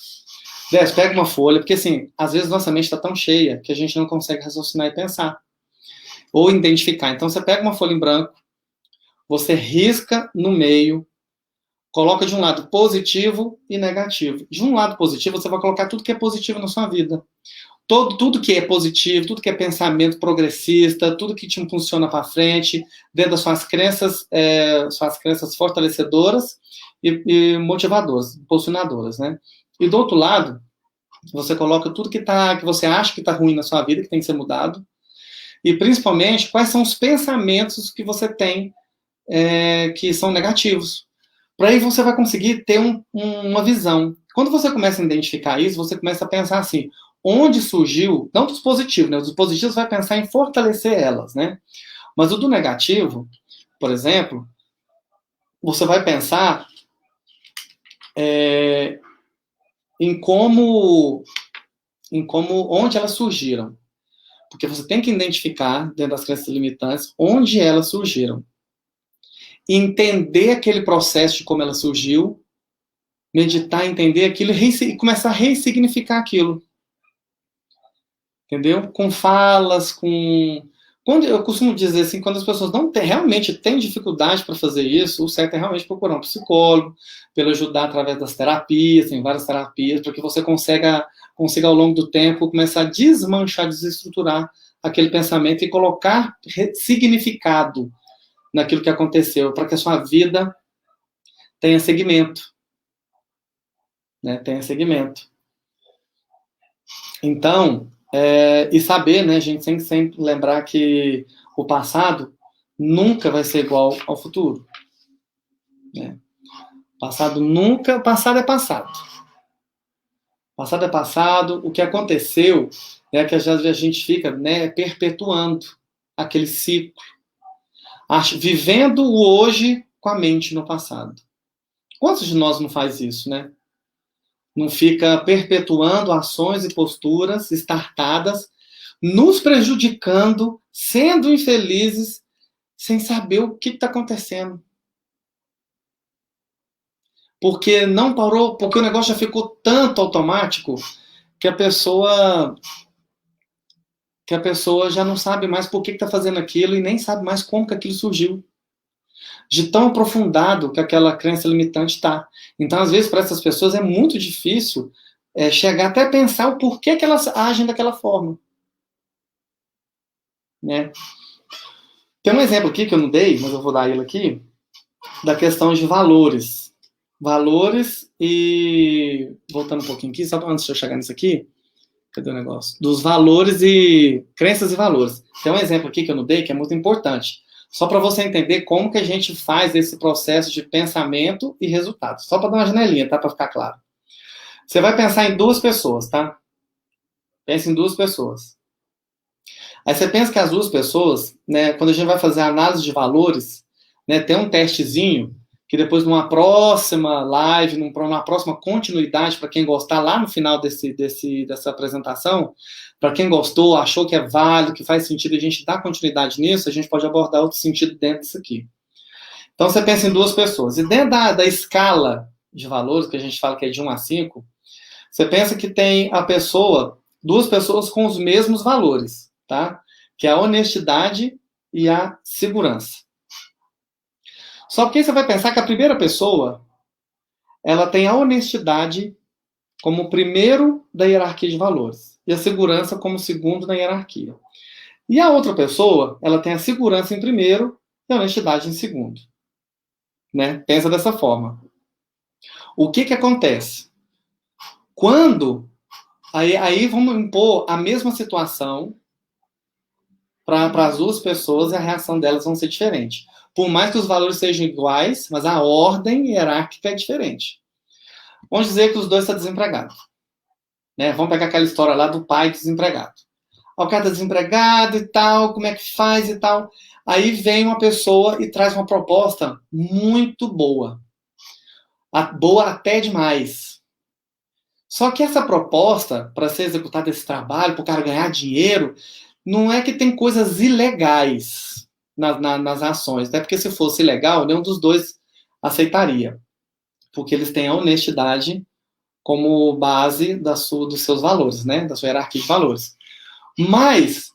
Desce, pega uma folha, porque assim, às vezes nossa mente está tão cheia que a gente não consegue raciocinar e pensar. Ou identificar. Então você pega uma folha em branco, você risca no meio, coloca de um lado positivo e negativo. De um lado positivo, você vai colocar tudo que é positivo na sua vida. Tudo que é positivo, tudo que é pensamento progressista, tudo que te impulsiona para frente, dentro das suas crenças fortalecedoras e motivadoras, impulsionadoras, né? E do outro lado, você coloca tudo que você acha que está ruim na sua vida, que tem que ser mudado, e principalmente, quais são os pensamentos que você tem que são negativos. Para aí você vai conseguir ter uma visão. Quando você começa a identificar isso, você começa a pensar assim, onde surgiu, não dos positivos, né? Os positivos vai pensar em fortalecer elas, né? Mas o do negativo, por exemplo, você vai pensar onde elas surgiram. Porque você tem que identificar, dentro das crenças limitantes, onde elas surgiram. Entender aquele processo de como ela surgiu, meditar, entender aquilo e começar a ressignificar aquilo. Entendeu? Com falas, Quando eu costumo dizer assim, quando as pessoas realmente têm dificuldade para fazer isso, o certo é realmente procurar um psicólogo, para ajudar através das terapias, tem várias terapias, para que você consiga ao longo do tempo começar a desmanchar, desestruturar aquele pensamento e colocar significado naquilo que aconteceu, para que a sua vida tenha segmento. Né? Tenha segmento. Então, e saber, né, a gente tem que sempre lembrar que o passado nunca vai ser igual ao futuro. Né? O passado é passado. O passado é passado, o que aconteceu é que às vezes a gente fica, né, perpetuando aquele ciclo, vivendo o hoje com a mente no passado. Quantos de nós não faz isso, né? Não fica perpetuando ações e posturas estartadas, nos prejudicando, sendo infelizes, sem saber o que está acontecendo. Porque não parou, porque o negócio já ficou tanto automático que a pessoa já não sabe mais por que está fazendo aquilo e nem sabe mais como que aquilo surgiu. De tão aprofundado que aquela crença limitante está. Então, às vezes, para essas pessoas é muito difícil chegar até a pensar o porquê que elas agem daquela forma. Né? Tem um exemplo aqui que eu não dei, mas eu vou dar ele aqui, da questão de valores. Valores e... Voltando um pouquinho aqui, só antes de eu chegar nisso aqui, cadê o negócio? Dos valores e... Crenças e valores. Tem um exemplo aqui que eu não dei, que é muito importante. Só para você entender como que a gente faz esse processo de pensamento e resultado. Só para dar uma janelinha, tá? Para ficar claro. Você vai pensar em duas pessoas, tá? Pensa em duas pessoas. Aí você pensa que as duas pessoas, né, quando a gente vai fazer a análise de valores, né, tem um testezinho que depois numa próxima live, numa próxima continuidade, para quem gostar, lá no final dessa apresentação, para quem gostou, achou que é válido, que faz sentido a gente dar continuidade nisso, a gente pode abordar outro sentido dentro disso aqui. Então você pensa em duas pessoas. E dentro da escala de valores, que a gente fala que é de 1 a 5, você pensa que tem a pessoa, duas pessoas com os mesmos valores, tá? Que é a honestidade e a segurança. Só que aí você vai pensar que a primeira pessoa, ela tem a honestidade como primeiro da hierarquia de valores e a segurança como segundo na hierarquia. E a outra pessoa, ela tem a segurança em primeiro e a honestidade em segundo. Né? Pensa dessa forma. O que acontece? Quando... Aí vamos impor a mesma situação para as duas pessoas e a reação delas vão ser diferente. Por mais que os valores sejam iguais, mas a ordem hierárquica é diferente. Vamos dizer que os dois estão desempregados. Né? Vamos pegar aquela história lá do pai desempregado. O cara está desempregado e tal, como é que faz e tal. Aí vem uma pessoa e traz uma proposta muito boa. Boa até demais. Só que essa proposta, para ser executada esse trabalho, para o cara ganhar dinheiro, não é que tem coisas ilegais nas ações. Até porque se fosse ilegal, nenhum dos dois aceitaria. Porque eles têm a honestidade como base dos seus valores, né? Da sua hierarquia de valores. Mas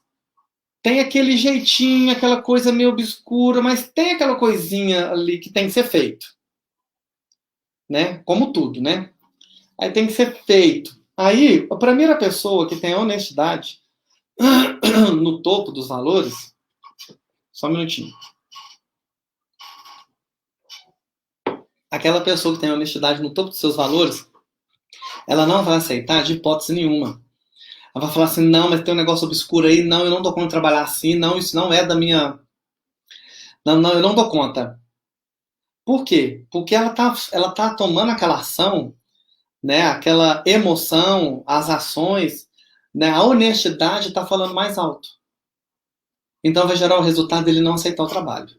tem aquele jeitinho, aquela coisa meio obscura, mas tem aquela coisinha ali que tem que ser feito. Né? Como tudo, né? Aí tem que ser feito. Aí, a primeira pessoa que tem a honestidade no topo dos valores... Só um minutinho. Aquela pessoa que tem a honestidade no topo dos seus valores, ela não vai aceitar de hipótese nenhuma. Ela vai falar assim, não, mas tem um negócio obscuro aí, não, eu não dou conta de trabalhar assim, não, isso não é da minha... Não, eu não dou conta. Por quê? Porque ela tá tomando aquela ação, né, aquela emoção, as ações, né, a honestidade está falando mais alto. Então vai gerar o resultado dele não aceitar o trabalho.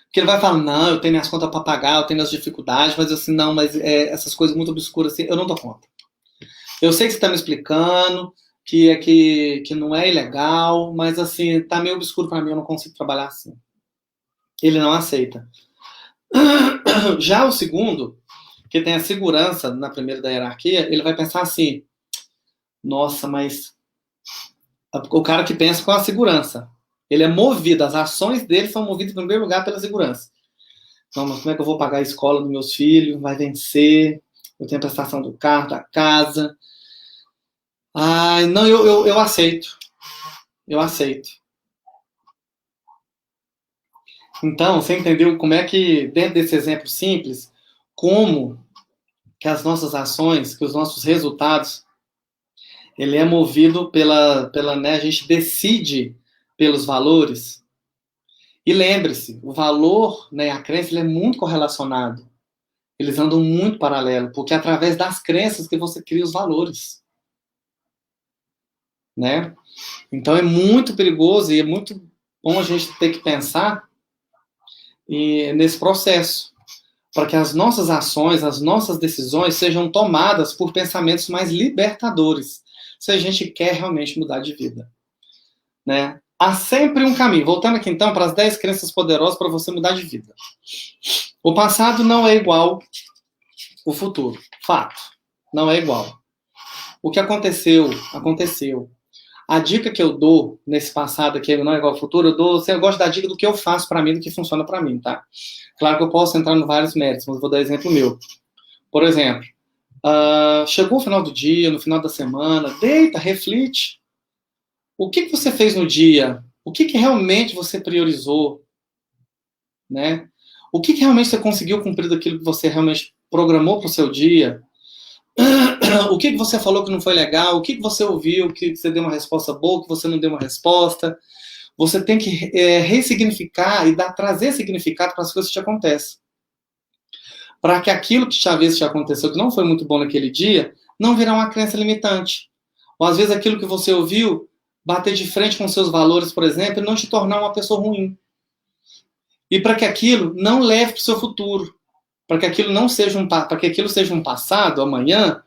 Porque ele vai falar, não, eu tenho minhas contas para pagar, eu tenho minhas dificuldades, mas assim, não, mas essas coisas muito obscuras assim, eu não dou conta. Eu sei que você está me explicando que não é ilegal, mas assim, tá meio obscuro para mim, eu não consigo trabalhar assim. Ele não aceita. Já o segundo, que tem a segurança na primeira da hierarquia, ele vai pensar assim, nossa, mas o cara que pensa com a segurança, ele é movido, as ações dele são movidas em primeiro lugar pela segurança. Não, mas como é que eu vou pagar a escola dos meus filhos? Vai vencer, eu tenho a prestação do carro, da casa. Ai, não, eu aceito. Eu aceito. Então, você entendeu como é que, dentro desse exemplo simples, como que as nossas ações, que os nossos resultados, ele é movido pela né, a gente decide pelos valores. E lembre-se, o valor, né, a crença, ele é muito correlacionado. Eles andam muito paralelo, porque é através das crenças que você cria os valores. Né? Então é muito perigoso e é muito bom a gente ter que pensar nesse processo, para que as nossas ações, as nossas decisões sejam tomadas por pensamentos mais libertadores, se a gente quer realmente mudar de vida. Né? Há sempre um caminho. Voltando aqui então para as 10 crenças poderosas para você mudar de vida. O passado não é igual ao futuro. Fato. Não é igual. O que aconteceu, aconteceu. A dica que eu dou nesse passado aqui, não é igual ao futuro, eu gosto da dica do que eu faço para mim, do que funciona para mim, tá? Claro que eu posso entrar em vários méritos, mas vou dar exemplo meu. Por exemplo, chegou o final do dia, no final da semana, deita, reflite. O que você fez no dia? O que realmente você priorizou? Né? O que realmente você conseguiu cumprir daquilo que você realmente programou para o seu dia? O que você falou que não foi legal? O que você ouviu que você deu uma resposta boa, que você não deu uma resposta? Você tem que ressignificar e trazer significado para as coisas que te acontecem. Para que aquilo que às vezes te aconteceu, que não foi muito bom naquele dia, não virar uma crença limitante. Ou às vezes aquilo que você ouviu, bater de frente com seus valores, por exemplo, e não te tornar uma pessoa ruim. E para que aquilo não leve para o seu futuro. Para que aquilo não seja um passado, amanhã,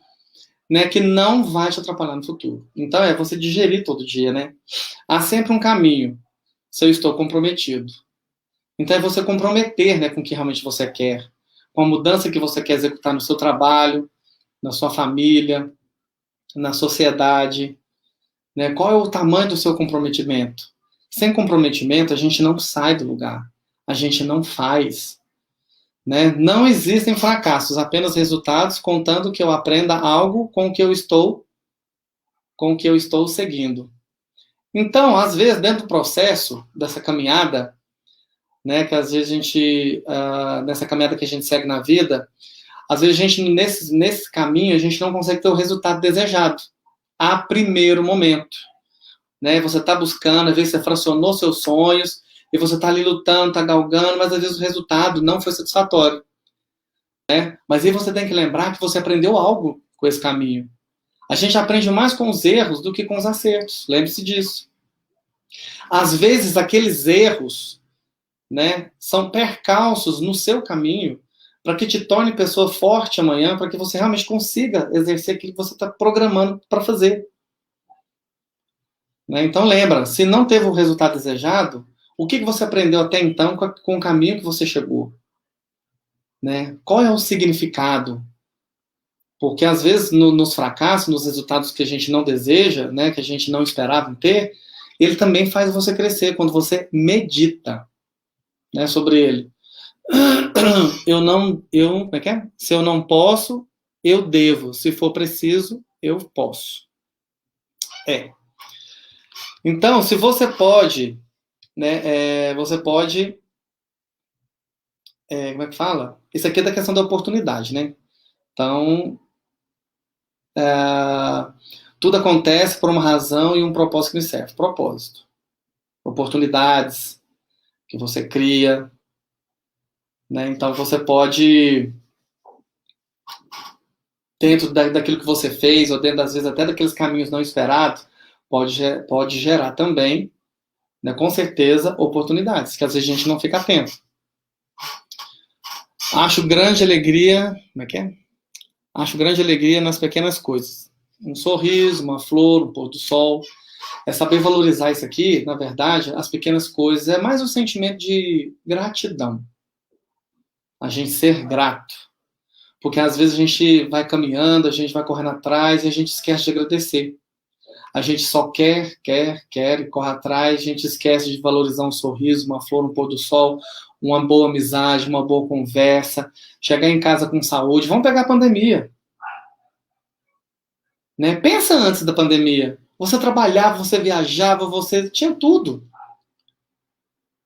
né, que não vai te atrapalhar no futuro. Então é você digerir todo dia, né? Há sempre um caminho. Se eu estou comprometido. Então é você comprometer, né, com o que realmente você quer. com a mudança que você quer executar no seu trabalho, na sua família, na sociedade, né? Qual é o tamanho do seu comprometimento? Sem comprometimento, a gente não sai do lugar, a gente não faz, né? Não existem fracassos, apenas resultados, contando que eu aprenda algo com o que eu estou seguindo. Então, às vezes, dentro do processo dessa caminhada, né, que às vezes a gente, nessa caminhada que a gente segue na vida, às vezes a gente, nesse caminho, a gente não consegue ter o resultado desejado, a primeiro momento, né? Você está buscando, às vezes você fracionou seus sonhos, e você está ali lutando, está galgando, mas às vezes o resultado não foi satisfatório, né? Mas aí você tem que lembrar que você aprendeu algo com esse caminho. A gente aprende mais com os erros do que com os acertos, lembre-se disso. Às vezes aqueles erros, né, são percalços no seu caminho para que te torne pessoa forte amanhã, para que você realmente consiga exercer aquilo que você está programando para fazer. Né? Então lembra, se não teve o resultado desejado, o que você aprendeu até então com o caminho que você chegou? Né? Qual é o significado? Porque às vezes nos fracassos, nos resultados que a gente não deseja, né, que a gente não esperava ter, ele também faz você crescer quando você medita, né, sobre ele. Como é que é? Se eu não posso, eu devo. Se for preciso, eu posso. Então, se você pode, né, você pode, como é que fala? Isso aqui é da questão da oportunidade, né? Então, tudo acontece por uma razão e um propósito que lhe serve. Propósito. Oportunidades que você cria, né? Então você pode, dentro daquilo que você fez, ou dentro, às vezes, até daqueles caminhos não esperados, pode gerar também, né, com certeza, oportunidades, que às vezes a gente não fica atento. Acho grande alegria, como é que é? Acho grande alegria nas pequenas coisas. Um sorriso, uma flor, um pôr do sol. É saber valorizar isso aqui, na verdade, as pequenas coisas, é mais um sentimento de gratidão. A gente ser grato. Porque às vezes a gente vai caminhando, a gente vai correndo atrás e a gente esquece de agradecer. A gente só quer e corre atrás, a gente esquece de valorizar um sorriso, uma flor, um pôr do sol, uma boa amizade, uma boa conversa, chegar em casa com saúde. Vamos pegar a pandemia. Né? Pensa antes da pandemia. Você trabalhava, você viajava, você tinha tudo.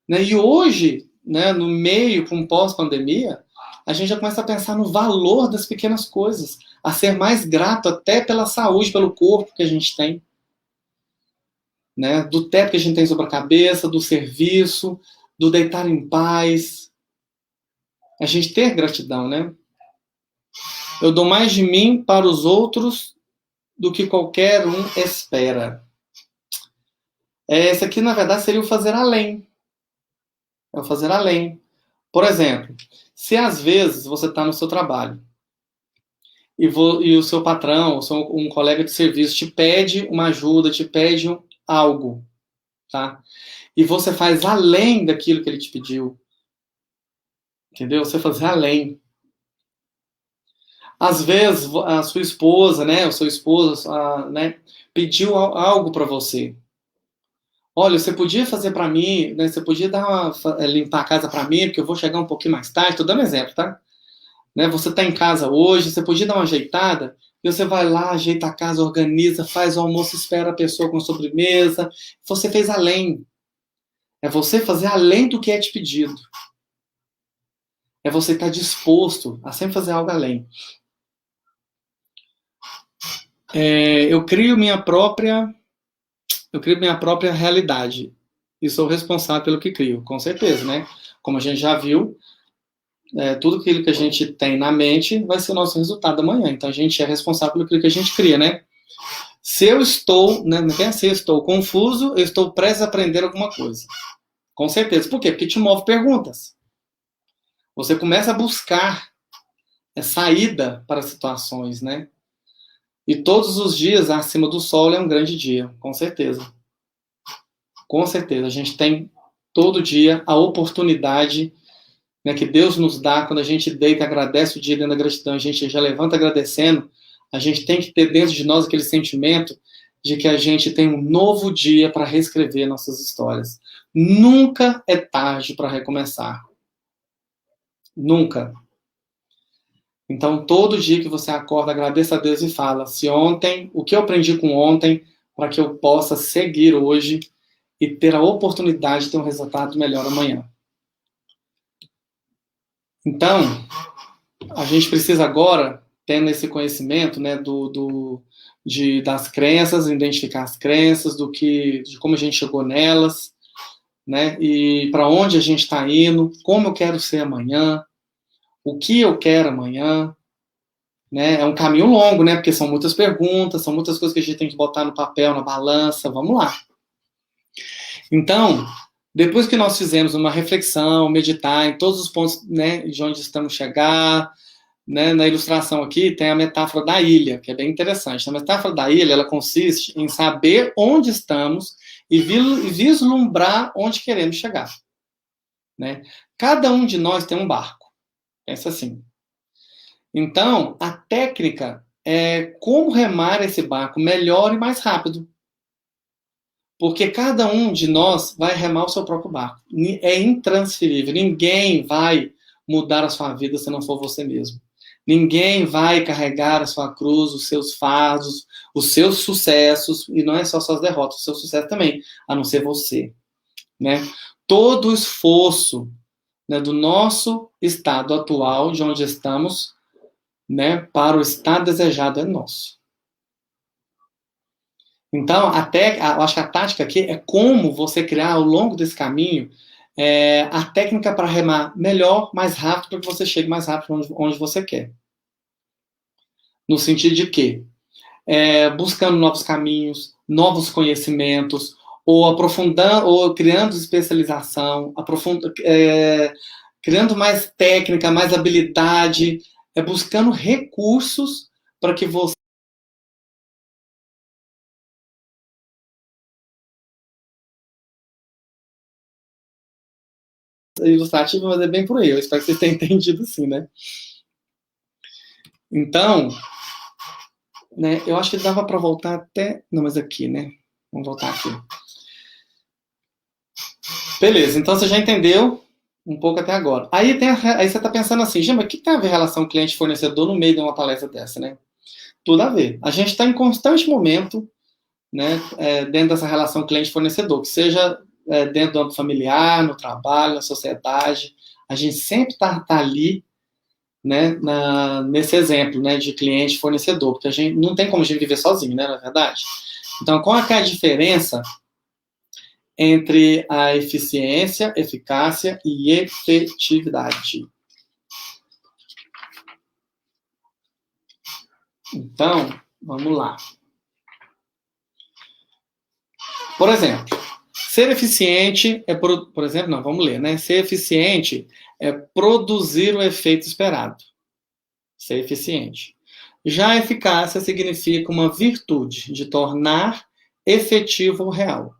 Né? E hoje, né, no meio, com pós-pandemia, a gente já começa a pensar no valor das pequenas coisas, a ser mais grato até pela saúde, pelo corpo que a gente tem. Né? Do teto que a gente tem sobre a cabeça, do serviço, do deitar em paz. A gente ter gratidão, né? Eu dou mais de mim para os outros do que qualquer um espera. Esse aqui, na verdade, seria o fazer além. É o fazer além. Por exemplo, se às vezes você está no seu trabalho e o seu patrão, ou um colega de serviço te pede uma ajuda, te pede algo, tá? E você faz além daquilo que ele te pediu. Entendeu? Você fazer além. Às vezes, a sua esposa, né, o seu esposo, né, pediu algo para você. Olha, você podia fazer para mim, né, você podia limpar a casa para mim, porque eu vou chegar um pouquinho mais tarde. Estou dando exemplo, tá? Né, você está em casa hoje, você podia dar uma ajeitada, e você vai lá, ajeita a casa, organiza, faz o almoço, espera a pessoa com sobremesa. Você fez além. É você fazer além do que é te pedido. É você estar disposto a sempre fazer algo além. Eu crio minha própria realidade e sou responsável pelo que crio, com certeza, né? Como a gente já viu, tudo aquilo que a gente tem na mente vai ser o nosso resultado amanhã. Então a gente é responsável pelo que a gente cria, né? Se eu estou, né? Se eu estou confuso, eu estou prestes a aprender alguma coisa. Com certeza. Por quê? Porque te move perguntas. Você começa a buscar saída para situações, né? E todos os dias acima do sol é um grande dia, com certeza. Com certeza. A gente tem todo dia a oportunidade, né, que Deus nos dá, quando a gente deita, agradece o dia dentro da gratidão, a gente já levanta agradecendo, a gente tem que ter dentro de nós aquele sentimento de que a gente tem um novo dia para reescrever nossas histórias. Nunca é tarde para recomeçar. Nunca. Então, todo dia que você acorda, agradeça a Deus e fala, se ontem, o que eu aprendi com ontem, para que eu possa seguir hoje e ter a oportunidade de ter um resultado melhor amanhã. Então, a gente precisa agora, tendo esse conhecimento, né, das crenças, identificar as crenças, de como a gente chegou nelas, né, e para onde a gente está indo, como eu quero ser amanhã, o que eu quero amanhã, né? É um caminho longo, né? Porque são muitas perguntas, são muitas coisas que a gente tem que botar no papel, na balança. Vamos lá. Então, depois que nós fizemos uma reflexão, meditar em todos os pontos, né, de onde estamos chegar, né, na ilustração aqui tem a metáfora da ilha, que é bem interessante. A metáfora da ilha, ela consiste em saber onde estamos e vislumbrar onde queremos chegar, né? Cada um de nós tem um barco. Pensa assim. Então, a técnica é como remar esse barco melhor e mais rápido. Porque cada um de nós vai remar o seu próprio barco. É intransferível. Ninguém vai mudar a sua vida se não for você mesmo. Ninguém vai carregar a sua cruz, os seus fardos, os seus sucessos, e não é só suas derrotas, o seu sucesso também, a não ser você, né? Todo o esforço, né, do nosso estado atual, de onde estamos, né, para o estado desejado é nosso. Então, eu acho que a tática aqui é como você criar ao longo desse caminho a técnica para remar melhor, mais rápido, para que você chegue mais rápido onde você quer. No sentido de que buscando novos caminhos, novos conhecimentos, ou aprofundando, ou criando especialização, criando mais técnica, mais habilidade, buscando recursos para que você ilustrativo, mas é bem por aí. Eu espero que vocês tenham entendido assim, né? Então, né, eu acho que dava para voltar até... Não, mas aqui, né? Vamos voltar aqui. Beleza, então você já entendeu um pouco até agora. Aí você está pensando assim, Gema, o que tem a ver relação cliente-fornecedor no meio de uma palestra dessa, né? Tudo a ver. A gente está em constante momento, né, dentro dessa relação cliente-fornecedor, que seja dentro do âmbito familiar, no trabalho, na sociedade. A gente sempre está ali, né, nesse exemplo, né, de cliente-fornecedor, porque a gente não tem como a gente viver sozinho, né, na verdade. Então, qual é a diferença entre a eficiência, eficácia e efetividade? Então, vamos lá. Por exemplo, ser eficiente por exemplo, não, vamos ler, né? Ser eficiente é produzir o efeito esperado. Ser eficiente. Já a eficácia significa uma virtude de tornar efetivo o real.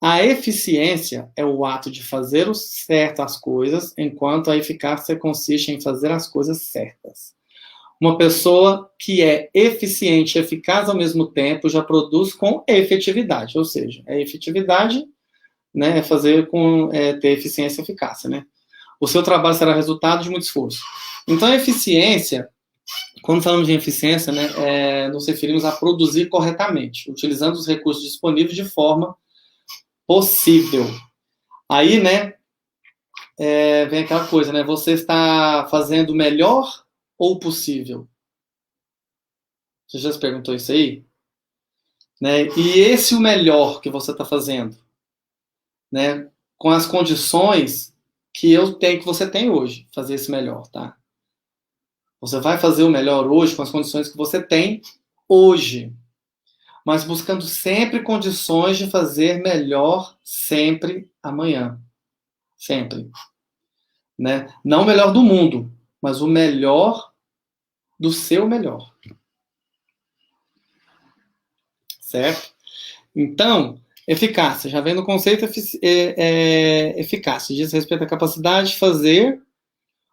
A eficiência é o ato de fazer o certo as coisas, enquanto a eficácia consiste em fazer as coisas certas. Uma pessoa que é eficiente e eficaz ao mesmo tempo já produz com efetividade, ou seja, a efetividade, né, é fazer ter eficiência e eficácia, né? O seu trabalho será resultado de muito esforço. Então, a eficiência, quando falamos de eficiência, né, nos referimos a produzir corretamente, utilizando os recursos disponíveis de forma possível. Aí, né, vem aquela coisa, né? Você está fazendo o melhor ou o possível? Você já se perguntou isso aí? Né? E esse o melhor que você está fazendo, né? Com as condições que você tem hoje, fazer esse melhor, tá? Você vai fazer o melhor hoje com as condições que você tem hoje, mas buscando sempre condições de fazer melhor sempre amanhã. Sempre. Né? Não o melhor do mundo, mas o melhor do seu melhor. Certo? Então, eficácia. Já vem no conceito eficácia. Diz respeito à capacidade de fazer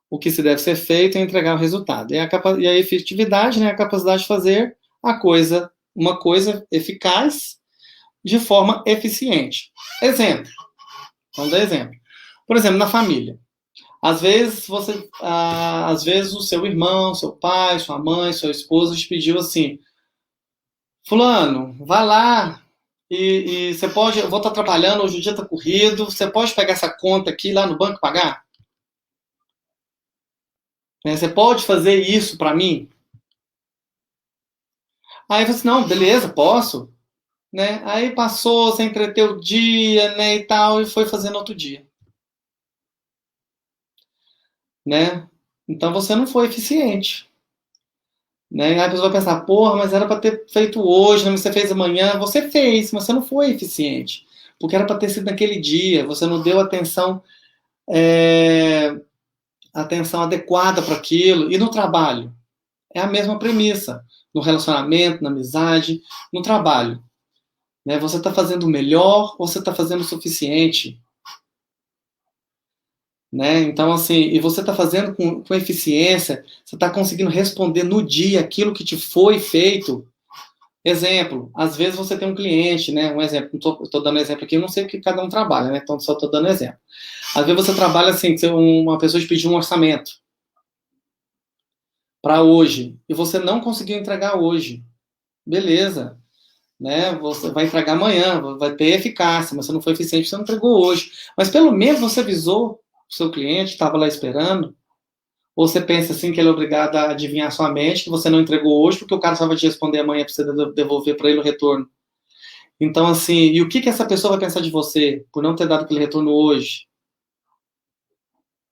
o que se deve ser feito e entregar o resultado. E a efetividade, né, a capacidade de fazer uma coisa eficaz de forma eficiente. Exemplo. Vamos dar exemplo. Por exemplo, na família. Às vezes o seu irmão, seu pai, sua mãe, sua esposa te pediu assim: fulano, vai lá e você pode, eu vou estar trabalhando, hoje o dia está corrido, você pode pegar essa conta aqui lá no banco e pagar? Você pode fazer isso para mim? Aí você, não, beleza, posso. Né? Aí passou, você entreteu o dia, né, e tal, e foi fazendo outro dia. Né? Então você não foi eficiente. Né? Aí a pessoa vai pensar, porra, mas era para ter feito hoje, né? Você fez amanhã. Você fez, mas você não foi eficiente. Porque era para ter sido naquele dia. Você não deu atenção adequada para aquilo. E no trabalho? É a mesma premissa. No relacionamento, na amizade, no trabalho. Né? Você está fazendo o melhor ou você está fazendo o suficiente? Né? Então, assim, e você está fazendo com eficiência, você está conseguindo responder no dia aquilo que te foi feito. Exemplo, às vezes você tem um cliente, né? Um exemplo, estou dando exemplo aqui, eu não sei o que cada um trabalha, né? Então só estou dando exemplo. Às vezes você trabalha assim, uma pessoa te pediu um orçamento para hoje e você não conseguiu entregar hoje. Beleza, né? Você vai entregar amanhã, vai ter eficácia, mas você não foi eficiente, você não entregou hoje. Mas pelo menos você avisou o seu cliente, estava lá esperando. Ou você pensa assim que ele é obrigado a adivinhar sua mente, que você não entregou hoje, porque o cara só vai te responder amanhã para você devolver para ele o retorno. Então, assim, e o que essa pessoa vai pensar de você por não ter dado aquele retorno hoje?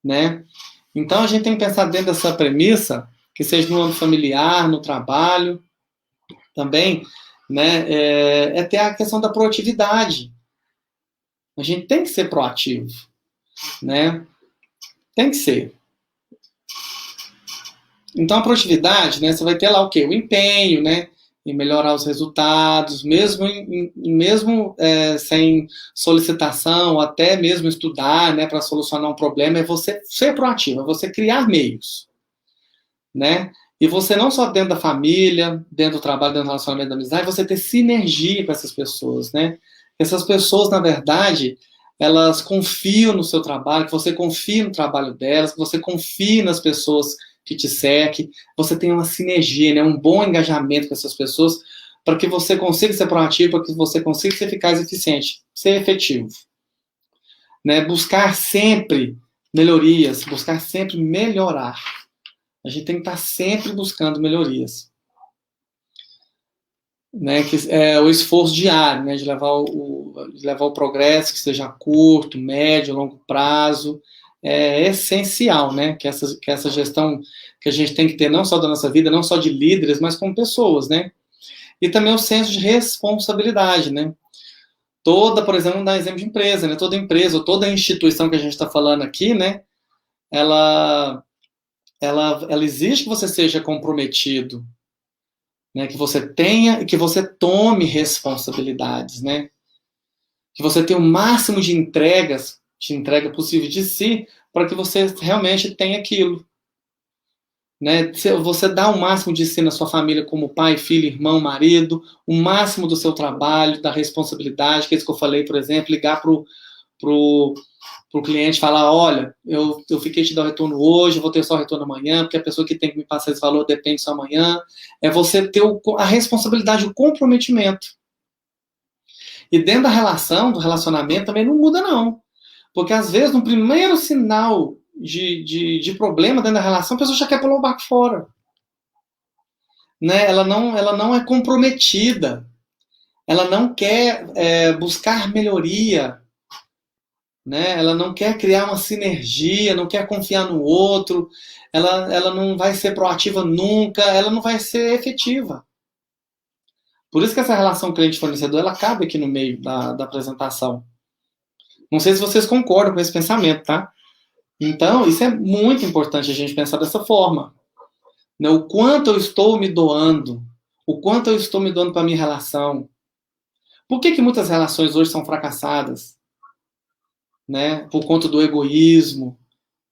Né? Então, a gente tem que pensar dentro dessa premissa, que seja no âmbito familiar, no trabalho, também, né? É ter a questão da proatividade. A gente tem que ser proativo, né? Tem que ser. Então, a proatividade, né, você vai ter lá o quê? O empenho, né, em melhorar os resultados, mesmo sem solicitação, até mesmo estudar, né, para solucionar um problema, é você ser proativo, é você criar meios, né? E você não só dentro da família, dentro do trabalho, dentro do relacionamento da amizade, você ter sinergia com essas pessoas, né? Essas pessoas, na verdade, elas confiam no seu trabalho, que você confie no trabalho delas, que você confie nas pessoas que te cerque, você tem uma sinergia, né, um bom engajamento com essas pessoas, para que você consiga ser proativo, para que você consiga ser eficaz e eficiente, ser efetivo. Né, buscar sempre melhorias, buscar sempre melhorar. A gente tem que estar sempre buscando melhorias. Né, que é o esforço diário, né, de levar o progresso, que seja curto, médio, longo prazo, é essencial, né, que essa gestão que a gente tem que ter não só da nossa vida, não só de líderes, mas como pessoas, né, e também o senso de responsabilidade, né, por exemplo, vamos dar exemplo de empresa, né, toda empresa, ou toda instituição que a gente está falando aqui, né, ela exige que você seja comprometido, né, que você tenha e que você tome responsabilidades, né, que você tenha o máximo de entrega possível de si, para que você realmente tenha aquilo. Né? Você dá o máximo de si na sua família, como pai, filho, irmão, marido, o máximo do seu trabalho, da responsabilidade, que é isso que eu falei, por exemplo, ligar pro cliente e falar, olha, eu fiquei te dar o retorno hoje, eu vou ter só o retorno amanhã, porque a pessoa que tem que me passar esse valor depende só amanhã. É você ter a responsabilidade, o comprometimento. E dentro da relação, do relacionamento, também não muda, não. Porque, às vezes, no primeiro sinal de problema dentro da relação, a pessoa já quer pular o barco fora. Né? Ela não é comprometida. Ela não quer buscar melhoria. Né? Ela não quer criar uma sinergia, não quer confiar no outro. Ela não vai ser proativa nunca. Ela não vai ser efetiva. Por isso que essa relação cliente-fornecedor, ela cabe aqui no meio da apresentação. Não sei se vocês concordam com esse pensamento, tá? Então, isso é muito importante a gente pensar dessa forma. Né? O quanto eu estou me doando, o quanto eu estou me doando para a minha relação. Por que muitas relações hoje são fracassadas? Né? Por conta do egoísmo,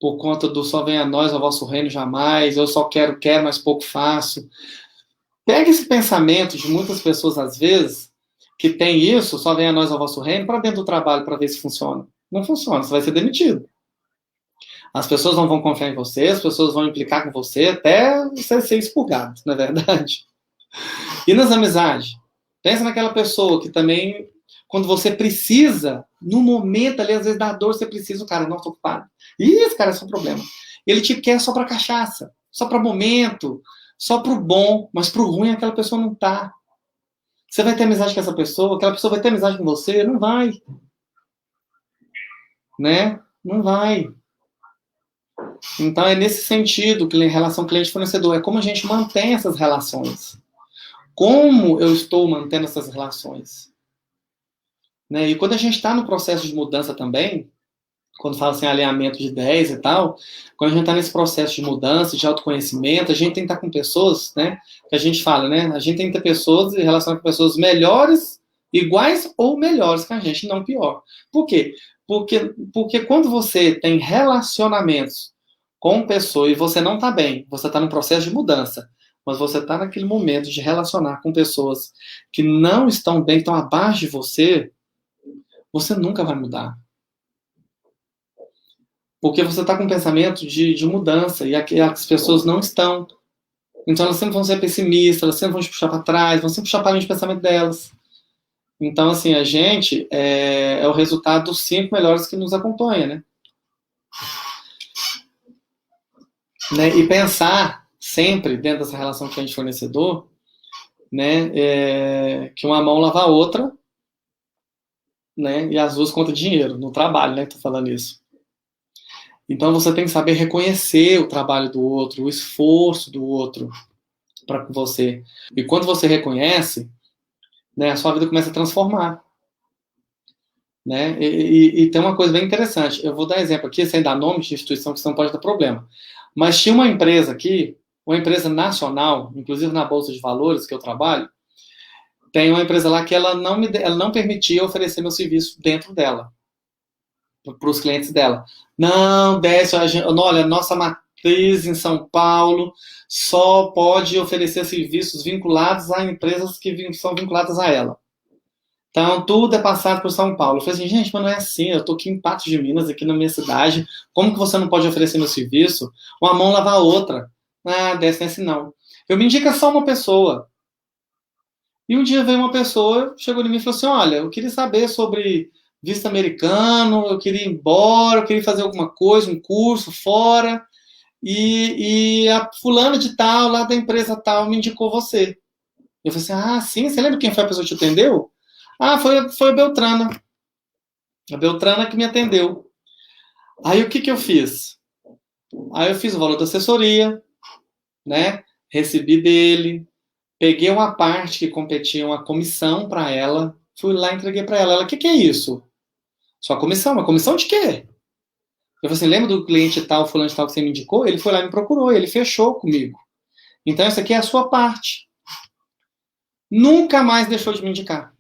por conta do só venha a nós, ao vosso reino jamais, eu só quero, mas pouco faço. Pega esse pensamento de muitas pessoas, às vezes, que tem isso, só venha a nós, ao vosso reino, para dentro do trabalho, para ver se funciona. Não funciona, você vai ser demitido. As pessoas não vão confiar em você, as pessoas vão implicar com você até você ser expurgado, não é verdade? E nas amizades? Pensa naquela pessoa que também, quando você precisa, no momento ali, às vezes da dor, você precisa, o cara, não, estou ocupado. E esse cara é seu problema. Ele te quer só para cachaça, só para momento, só para o bom, mas para o ruim aquela pessoa não tá. Você vai ter amizade com essa pessoa? Aquela pessoa vai ter amizade com você? Não vai. Né? Não vai. Então é nesse sentido que relação cliente-fornecedor, é como a gente mantém essas relações. Como eu estou mantendo essas relações? Né? E quando a gente está no processo de mudança também, quando fala assim alinhamento de ideias e tal, quando a gente está nesse processo de mudança, de autoconhecimento, a gente tem que estar com pessoas, né? Que a gente fala, né? A gente tem que ter pessoas e relacionar com pessoas melhores, iguais ou melhores que a gente, não pior. Por quê? Porque quando você tem relacionamentos com pessoa e você não está bem, você está num processo de mudança, mas você está naquele momento de relacionar com pessoas que não estão bem, que estão abaixo de você nunca vai mudar. Porque você está com um pensamento de mudança e as pessoas não estão. Então elas sempre vão ser pessimistas, elas sempre vão te puxar para trás, vão sempre puxar para a linha de pensamento delas. Então, assim, a gente é o resultado dos 5 melhores que nos acompanham, né? E pensar sempre dentro dessa relação cliente-fornecedor, né, que uma mão lava a outra, né, e as duas contam dinheiro no trabalho, né? Tô falando isso. Então você tem que saber reconhecer o trabalho do outro, o esforço do outro para com você. E quando você reconhece, né, a sua vida começa a transformar. Né? E tem uma coisa bem interessante. Eu vou dar exemplo aqui, sem dar nome de instituição, que isso não pode dar problema. Mas tinha uma empresa aqui, uma empresa nacional, inclusive na Bolsa de Valores que eu trabalho, tem uma empresa lá que ela não permitia oferecer meu serviço dentro dela, para os clientes dela. Não, desce, olha, nossa matriz em São Paulo só pode oferecer serviços vinculados a empresas que são vinculadas a ela. Então, tudo é passado por São Paulo. Eu falei assim, gente, mas não é assim, eu estou aqui em Patos de Minas, aqui na minha cidade, como que você não pode oferecer meu serviço? Uma mão lava a outra. Ah, desce não. Eu me indica só uma pessoa. E um dia veio uma pessoa, chegou em mim e falou assim, olha, eu queria saber sobre visto americano, eu queria ir embora, eu queria fazer alguma coisa, um curso fora, e a fulana de tal, lá da empresa tal, me indicou você. Eu falei assim, ah, sim, você lembra quem foi a pessoa que te atendeu? Ah, foi a Beltrana. A Beltrana que me atendeu. Aí o que eu fiz? Aí eu fiz o valor da assessoria, né? Recebi dele, peguei uma parte que competia uma comissão para ela, fui lá e entreguei para ela. Ela, o que é isso? Sua comissão? Uma comissão de quê? Eu falei assim, lembra do cliente tal, fulano de tal que você me indicou? Ele foi lá e me procurou, ele fechou comigo. Então essa aqui é a sua parte. Nunca mais deixou de me indicar.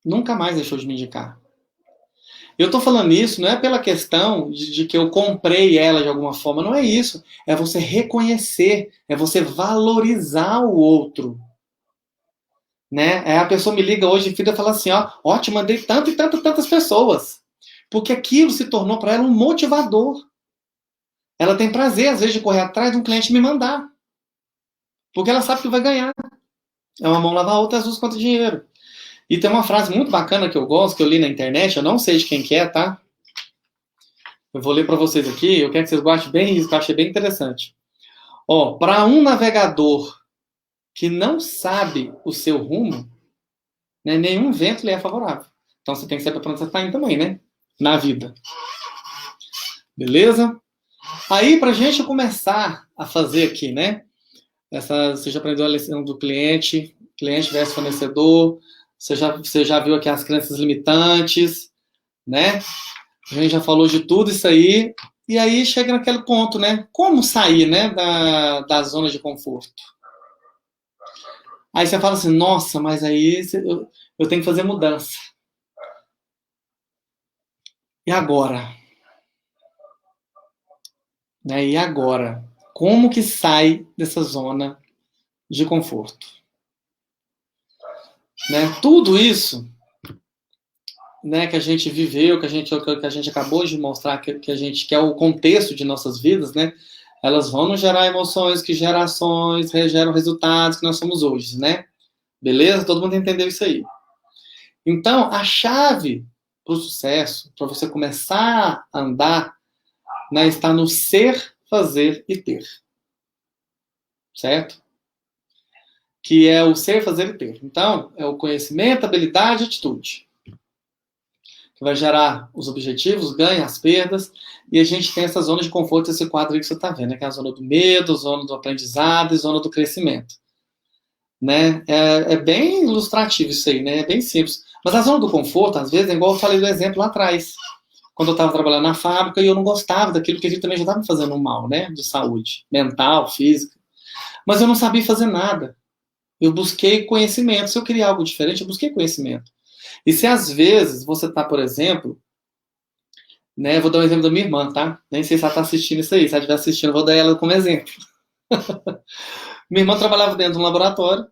Nunca mais deixou de me indicar. Eu estou falando isso não é pela questão de que eu comprei ela de alguma forma, não é isso. É você reconhecer, é você valorizar o outro. Né? É, a pessoa me liga hoje e fala assim, ó, te mandei tanto e tantas pessoas. Porque aquilo se tornou para ela um motivador. Ela tem prazer, às vezes, de correr atrás de um cliente e me mandar. Porque ela sabe que vai ganhar. É uma mão lavar a outra, as duas quanto dinheiro. E tem uma frase muito bacana que eu gosto, que eu li na internet, eu não sei de quem que é, tá? Eu vou ler para vocês aqui, eu quero que vocês guardem bem isso, que eu achei bem interessante. Ó, para um navegador que não sabe o seu rumo, né, nenhum vento lhe é favorável. Então você tem que saber para onde você está indo também, né? Na vida. Beleza? Aí, para a gente começar a fazer aqui, né? Você já aprendeu a lição do cliente versus fornecedor, você já viu aqui as crenças limitantes, né? A gente já falou de tudo isso aí, e aí chega naquele ponto, né? Como sair, né, da zona de conforto? Aí você fala assim, nossa, mas aí eu tenho que fazer mudança. E agora? Né? E agora? Como que sai dessa zona de conforto? Né? Tudo isso, né, que a gente viveu, que a gente acabou de mostrar, que é o contexto de nossas vidas, né? Elas vão nos gerar emoções, que gerações geram resultados que nós somos hoje, né? Beleza? Todo mundo entendeu isso aí. Então, a chave para o sucesso, para você começar a andar, né, está no ser, fazer e ter. Certo? Que é o ser, fazer e ter. Então, é o conhecimento, habilidade e atitude. Que vai gerar os objetivos, ganha as perdas, e a gente tem essa zona de conforto, esse quadro aí que você está vendo, né? Que é a zona do medo, a zona do aprendizado e a zona do crescimento. Né? É bem ilustrativo isso aí, né? É bem simples. Mas a zona do conforto, às vezes, é igual eu falei do exemplo lá atrás. Quando eu estava trabalhando na fábrica e eu não gostava daquilo, que aquilo também já estava me fazendo mal, né? De saúde, mental, física. Mas eu não sabia fazer nada. Eu busquei conhecimento. Se eu queria algo diferente, eu busquei conhecimento. E se às vezes você está, por exemplo, né? Vou dar um exemplo da minha irmã, tá? Nem sei se ela está assistindo isso aí. Se ela estiver assistindo, eu vou dar ela como exemplo. Minha irmã trabalhava dentro de um laboratório,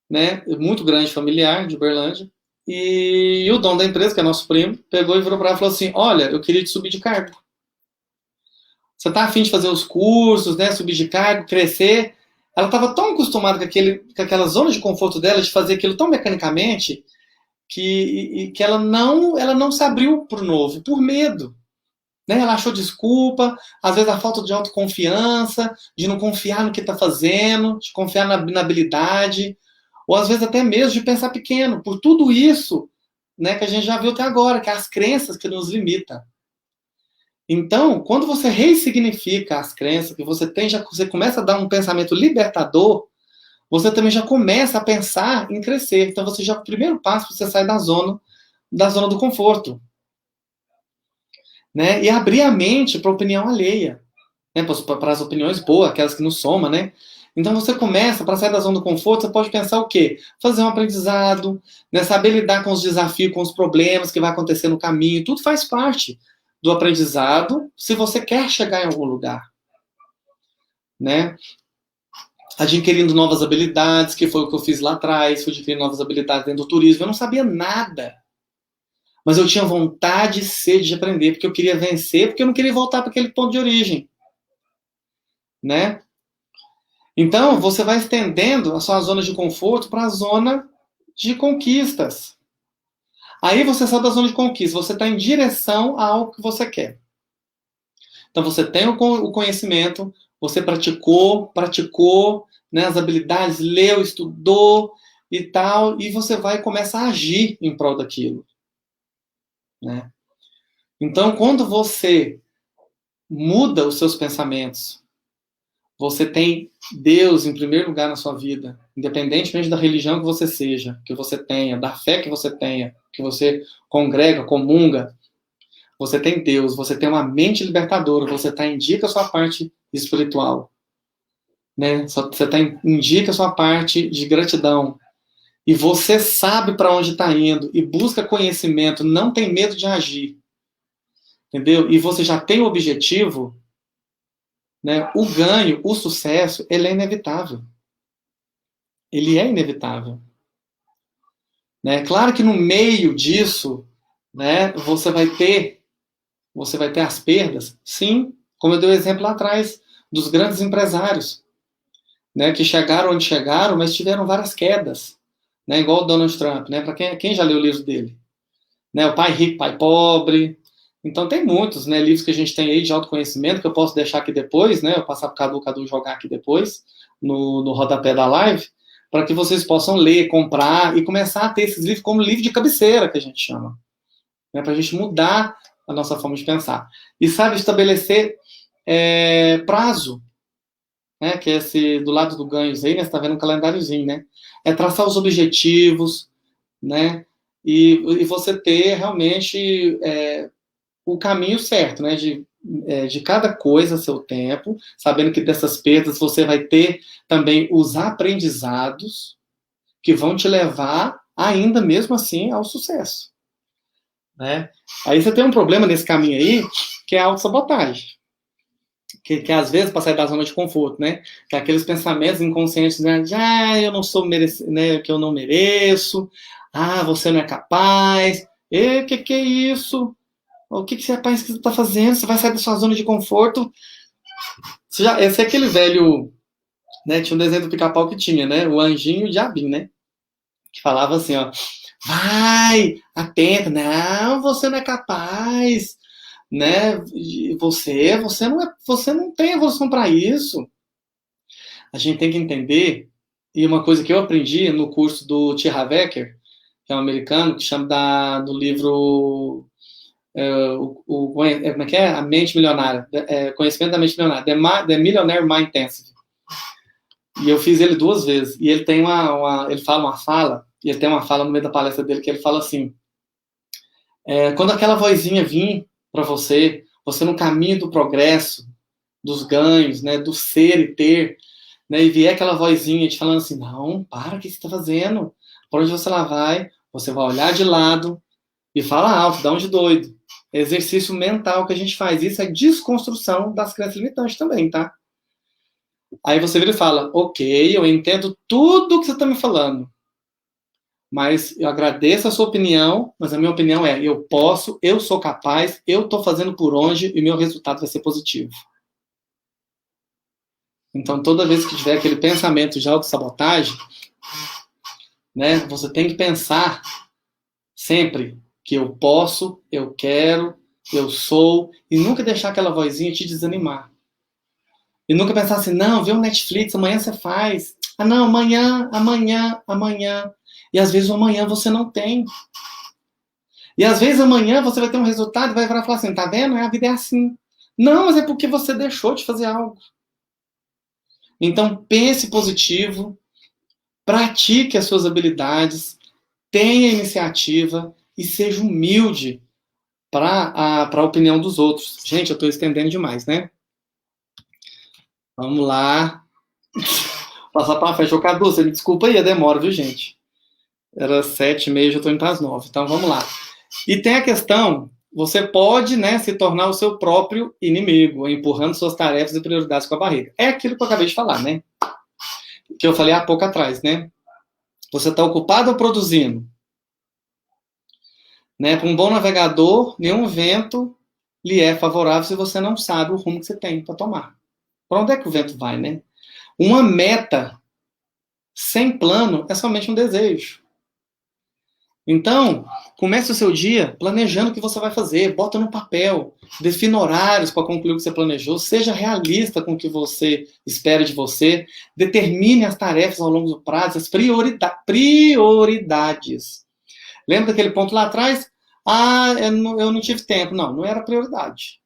né? Muito grande, familiar, de Uberlândia. E o dono da empresa, que é nosso primo, pegou e virou para ela e falou assim: olha, eu queria te subir de cargo. Você tá afim de fazer os cursos, né? Subir de cargo, crescer. Ela estava tão acostumada com aquela zona de conforto dela, de fazer aquilo tão mecanicamente, que ela não se abriu para o novo, por medo. Né? Ela achou desculpa, às vezes a falta de autoconfiança, de não confiar no que está fazendo, de confiar na habilidade, ou às vezes até mesmo de pensar pequeno, por tudo isso, né, que a gente já viu até agora, que é as crenças que nos limitam. Então, quando você ressignifica as crenças que você tem, você começa a dar um pensamento libertador, você também já começa a pensar em crescer. Então, você já o primeiro passo, você sai da zona do conforto. Né? E abrir a mente para a opinião alheia, né? Para as opiniões boas, aquelas que nos somam, né? Então você começa, para sair da zona do conforto, você pode pensar o quê? Fazer um aprendizado, né? Saber lidar com os desafios, com os problemas que vai acontecer no caminho, tudo faz parte do aprendizado, se você quer chegar em algum lugar, né? Adquirindo novas habilidades, que foi o que eu fiz lá atrás, fui adquirindo novas habilidades dentro do turismo, eu não sabia nada. Mas eu tinha vontade e sede de aprender, porque eu queria vencer, porque eu não queria voltar para aquele ponto de origem. Né? Então, você vai estendendo a sua zona de conforto para a zona de conquistas. Aí você sai da zona de conquista, você está em direção a algo que você quer. Então, você tem o conhecimento, você praticou, né, as habilidades, leu, estudou e tal, e você vai começar a agir em prol daquilo. Né? Então, quando você muda os seus pensamentos, você tem Deus em primeiro lugar na sua vida, independentemente da religião que você seja, que você tenha, da fé que você tenha, que você congrega, comunga, você tem Deus, você tem uma mente libertadora, você indica a sua parte espiritual, né? Você indica a sua parte de gratidão, e você sabe para onde está indo, e busca conhecimento, não tem medo de agir, entendeu? E você já tem o objetivo, né? O ganho, o sucesso, ele é inevitável. Ele é inevitável. Né? Claro que no meio disso, né, você vai ter as perdas, sim, como eu dei o exemplo lá atrás, dos grandes empresários, né, que chegaram onde chegaram, mas tiveram várias quedas, né, igual o Donald Trump, né, para quem já leu o livro dele, né, O Pai Rico, Pai Pobre. Então tem muitos, né, livros que a gente tem aí de autoconhecimento, que eu posso deixar aqui depois, né, eu passar para o Cadu jogar aqui depois, no rodapé da live, para que vocês possam ler, comprar e começar a ter esses livros como livro de cabeceira, que a gente chama, né, para a gente mudar a nossa forma de pensar. E sabe, estabelecer prazo, né, que é esse do lado do ganhos aí, né, você está vendo um calendáriozinho, né, é traçar os objetivos, né, e você ter realmente o caminho certo, né, de cada coisa a seu tempo, sabendo que dessas perdas você vai ter também os aprendizados que vão te levar, ainda mesmo assim, ao sucesso. Né? Aí você tem um problema nesse caminho aí, que é a autossabotagem. que às vezes para sair da zona de conforto, né? Que é aqueles pensamentos inconscientes, né? De, eu não sou né? Que eu não mereço. Você não é capaz. E que é isso? O que você está fazendo? Você vai sair da sua zona de conforto? Esse é aquele velho, né? Tinha um desenho do Pica-Pau que tinha, né? O anjinho e o diabinho, né? Que falava assim, ó. Vai, atenta. Não, você não é capaz. Né? Você não tem evolução para isso. A gente tem que entender, e uma coisa que eu aprendi no curso do T. Harv Eker, que é um americano, que chama do livro como é que é? A Mente Milionária, Conhecimento da Mente Milionária, The Millionaire Mind Intensive. E eu fiz ele 2 vezes. E ele tem ele fala uma fala, e ele tem uma fala no meio da palestra dele que ele fala assim: quando aquela vozinha vir para você no caminho do progresso, dos ganhos, né, do ser e ter, né, e vier aquela vozinha te falando assim, não, para, o que você está fazendo? Para onde você lá vai? Você vai olhar de lado e fala alto, dá um de doido. Exercício mental que a gente faz. Isso é desconstrução das crenças limitantes também, tá? Aí você vira e fala, ok, eu entendo tudo que você está me falando, mas eu agradeço a sua opinião, mas a minha opinião é, eu posso, eu sou capaz, eu estou fazendo por onde e meu resultado vai ser positivo. Então, toda vez que tiver aquele pensamento de autossabotagem, né, você tem que pensar sempre que eu posso, eu quero, eu sou, e nunca deixar aquela vozinha te desanimar. E nunca pensar assim, não, vê um Netflix, amanhã você faz. Não, amanhã. E às vezes o amanhã você não tem. E às vezes amanhã você vai ter um resultado e vai virar e falar assim, tá vendo? A vida é assim. Não, mas é porque você deixou de fazer algo. Então pense positivo, pratique as suas habilidades, tenha iniciativa e seja humilde para a opinião dos outros. Gente, eu estou estendendo demais, né? Vamos lá. Passar para frente. Ô, Cadu, você me desculpa aí a demora, viu, gente? Era 7h30, já estou indo para as 9. Então, vamos lá. E tem a questão, você pode, né, se tornar o seu próprio inimigo, empurrando suas tarefas e prioridades com a barriga. É aquilo que eu acabei de falar, né? Que eu falei há pouco atrás, né? Você está ocupado ou produzindo? Né? Para um bom navegador, nenhum vento lhe é favorável se você não sabe o rumo que você tem para tomar. Para onde é que o vento vai, né? Uma meta sem plano é somente um desejo. Então, comece o seu dia planejando o que você vai fazer, bota no papel, defina horários para concluir o que você planejou, seja realista com o que você espera de você, determine as tarefas ao longo do prazo, as prioridades. Lembra daquele ponto lá atrás? Eu não tive tempo. Não era prioridade.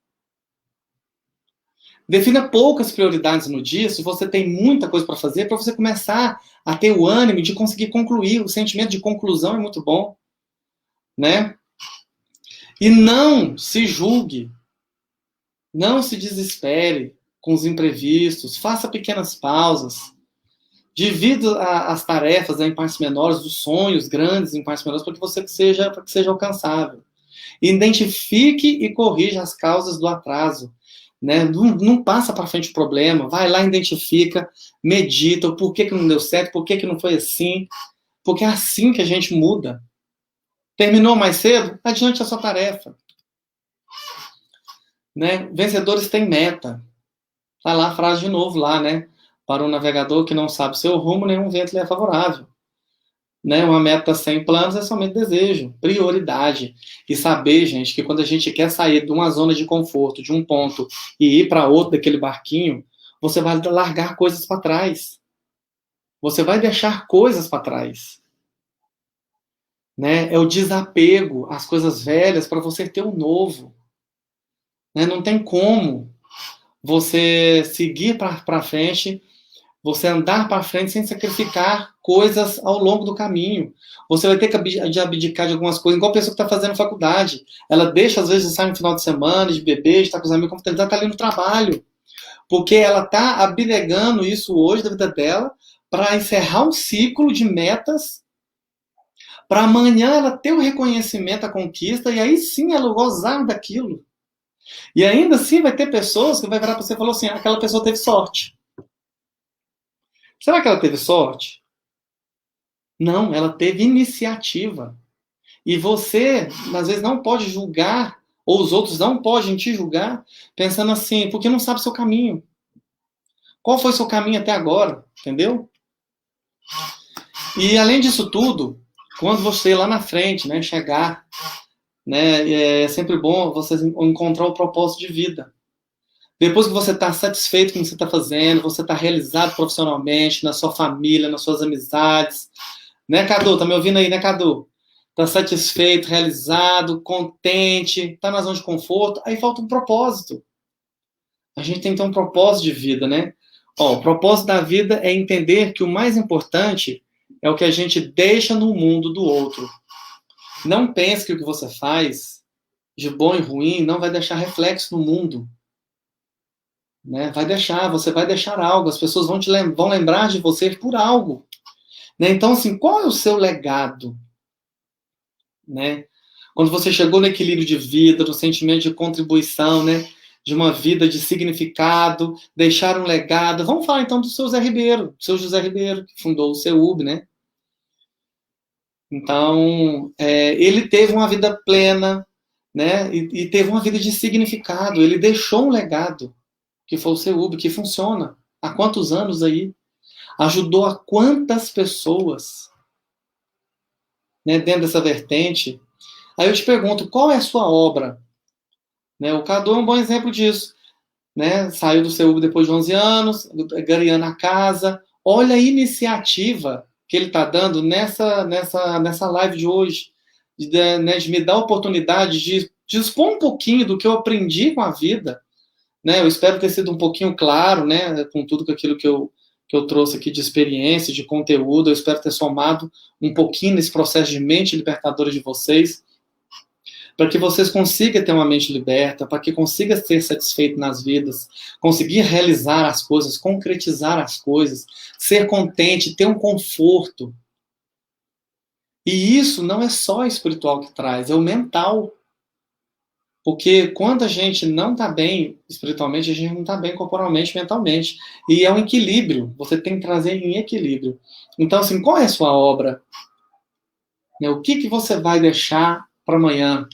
Defina poucas prioridades no dia, se você tem muita coisa para fazer, para você começar a ter o ânimo de conseguir concluir. O sentimento de conclusão é muito bom, né? E não se julgue, não se desespere com os imprevistos, faça pequenas pausas, divida as tarefas em partes menores, os sonhos grandes em partes menores, para que seja alcançável. Identifique e corrija as causas do atraso. Né? Não passa para frente o problema, vai lá, identifica, medita o porquê que não deu certo, por que não foi assim, porque é assim que a gente muda. Terminou mais cedo? Adiante a sua tarefa. Né? Vencedores têm meta. Tá lá a frase de novo lá, né? Para um navegador que não sabe seu rumo, nenhum vento lhe é favorável. Né? Uma meta sem planos é somente desejo, prioridade. E saber, gente, que quando a gente quer sair de uma zona de conforto, de um ponto, e ir para outro daquele barquinho, você vai largar coisas para trás. Você vai deixar coisas para trás. Né? É o desapego às coisas velhas para você ter o novo. Né? Não tem como você seguir para frente, você andar para frente sem sacrificar coisas ao longo do caminho. Você vai ter que abdicar de algumas coisas, igual a pessoa que está fazendo faculdade. Ela deixa, às vezes, de sair no final de semana, de beber, de estar com os amigos, como ela está ali no trabalho. Porque ela está abnegando isso hoje da vida dela para encerrar um ciclo de metas, para amanhã ela ter o reconhecimento, a conquista, e aí sim ela gozar daquilo. E ainda assim vai ter pessoas que vai virar para você e falar assim, aquela pessoa teve sorte. Será que ela teve sorte? Não, ela teve iniciativa. E você, às vezes, não pode julgar, ou os outros não podem te julgar, pensando assim, porque não sabe o seu caminho. Qual foi o seu caminho até agora? Entendeu? E além disso tudo, quando você lá na frente, né, chegar, né, é sempre bom você encontrar o propósito de vida. Depois que você está satisfeito com o que você está fazendo, você está realizado profissionalmente, na sua família, nas suas amizades, né, Cadu? Tá me ouvindo aí, né, Cadu? Tá satisfeito, realizado, contente, tá na zona de conforto, aí falta um propósito. A gente tem que ter um propósito de vida, né? Ó, o propósito da vida é entender que o mais importante é o que a gente deixa no mundo do outro. Não pense que o que você faz, de bom e ruim, não vai deixar reflexo no mundo. Né? Você vai deixar algo, as pessoas vão lembrar de você por algo. Né? Então, assim, qual é o seu legado? Né? Quando você chegou no equilíbrio de vida, no sentimento de contribuição, né? De uma vida de significado, deixar um legado. Vamos falar então do seu Zé Ribeiro, seu José Ribeiro, que fundou o CEUB, né? Então, ele teve uma vida plena, né? E teve uma vida de significado. Ele deixou um legado, que foi o CEUB, que funciona. Há quantos anos aí? Ajudou a quantas pessoas, né, dentro dessa vertente? Aí eu te pergunto, qual é a sua obra? Né, o Cadu é um bom exemplo disso. Né? Saiu do CEUB depois de 11 anos, ganhando a casa. Olha a iniciativa que ele está dando nessa live de hoje, né, de me dar a oportunidade de expor um pouquinho do que eu aprendi com a vida. Né? Eu espero ter sido um pouquinho claro, né, com tudo aquilo que eu trouxe aqui de experiência, de conteúdo. Eu espero ter somado um pouquinho nesse processo de mente libertadora de vocês, para que vocês consigam ter uma mente liberta, para que consiga ser satisfeito nas vidas, conseguir realizar as coisas, concretizar as coisas, ser contente, ter um conforto. E isso não é só espiritual que traz, é o mental. Porque quando a gente não está bem espiritualmente, a gente não está bem corporalmente, mentalmente. E é um equilíbrio, você tem que trazer em equilíbrio. Então, assim, qual é a sua obra? O que você vai deixar para amanhã?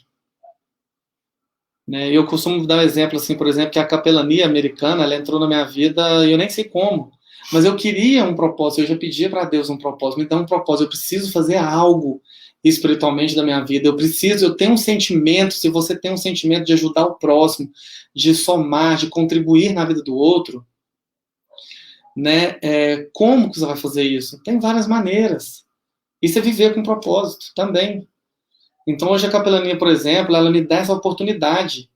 Eu costumo dar um exemplo, assim, por exemplo, que a capelania americana, ela entrou na minha vida e eu nem sei como, mas eu queria um propósito, eu já pedia para Deus um propósito, me dá um propósito, eu preciso fazer algo espiritualmente da minha vida, eu tenho um sentimento, se você tem um sentimento de ajudar o próximo, de somar, de contribuir na vida do outro, né, como que você vai fazer isso? Tem várias maneiras. Isso é viver com propósito também. Então, hoje a capelania, por exemplo, ela me dá essa oportunidade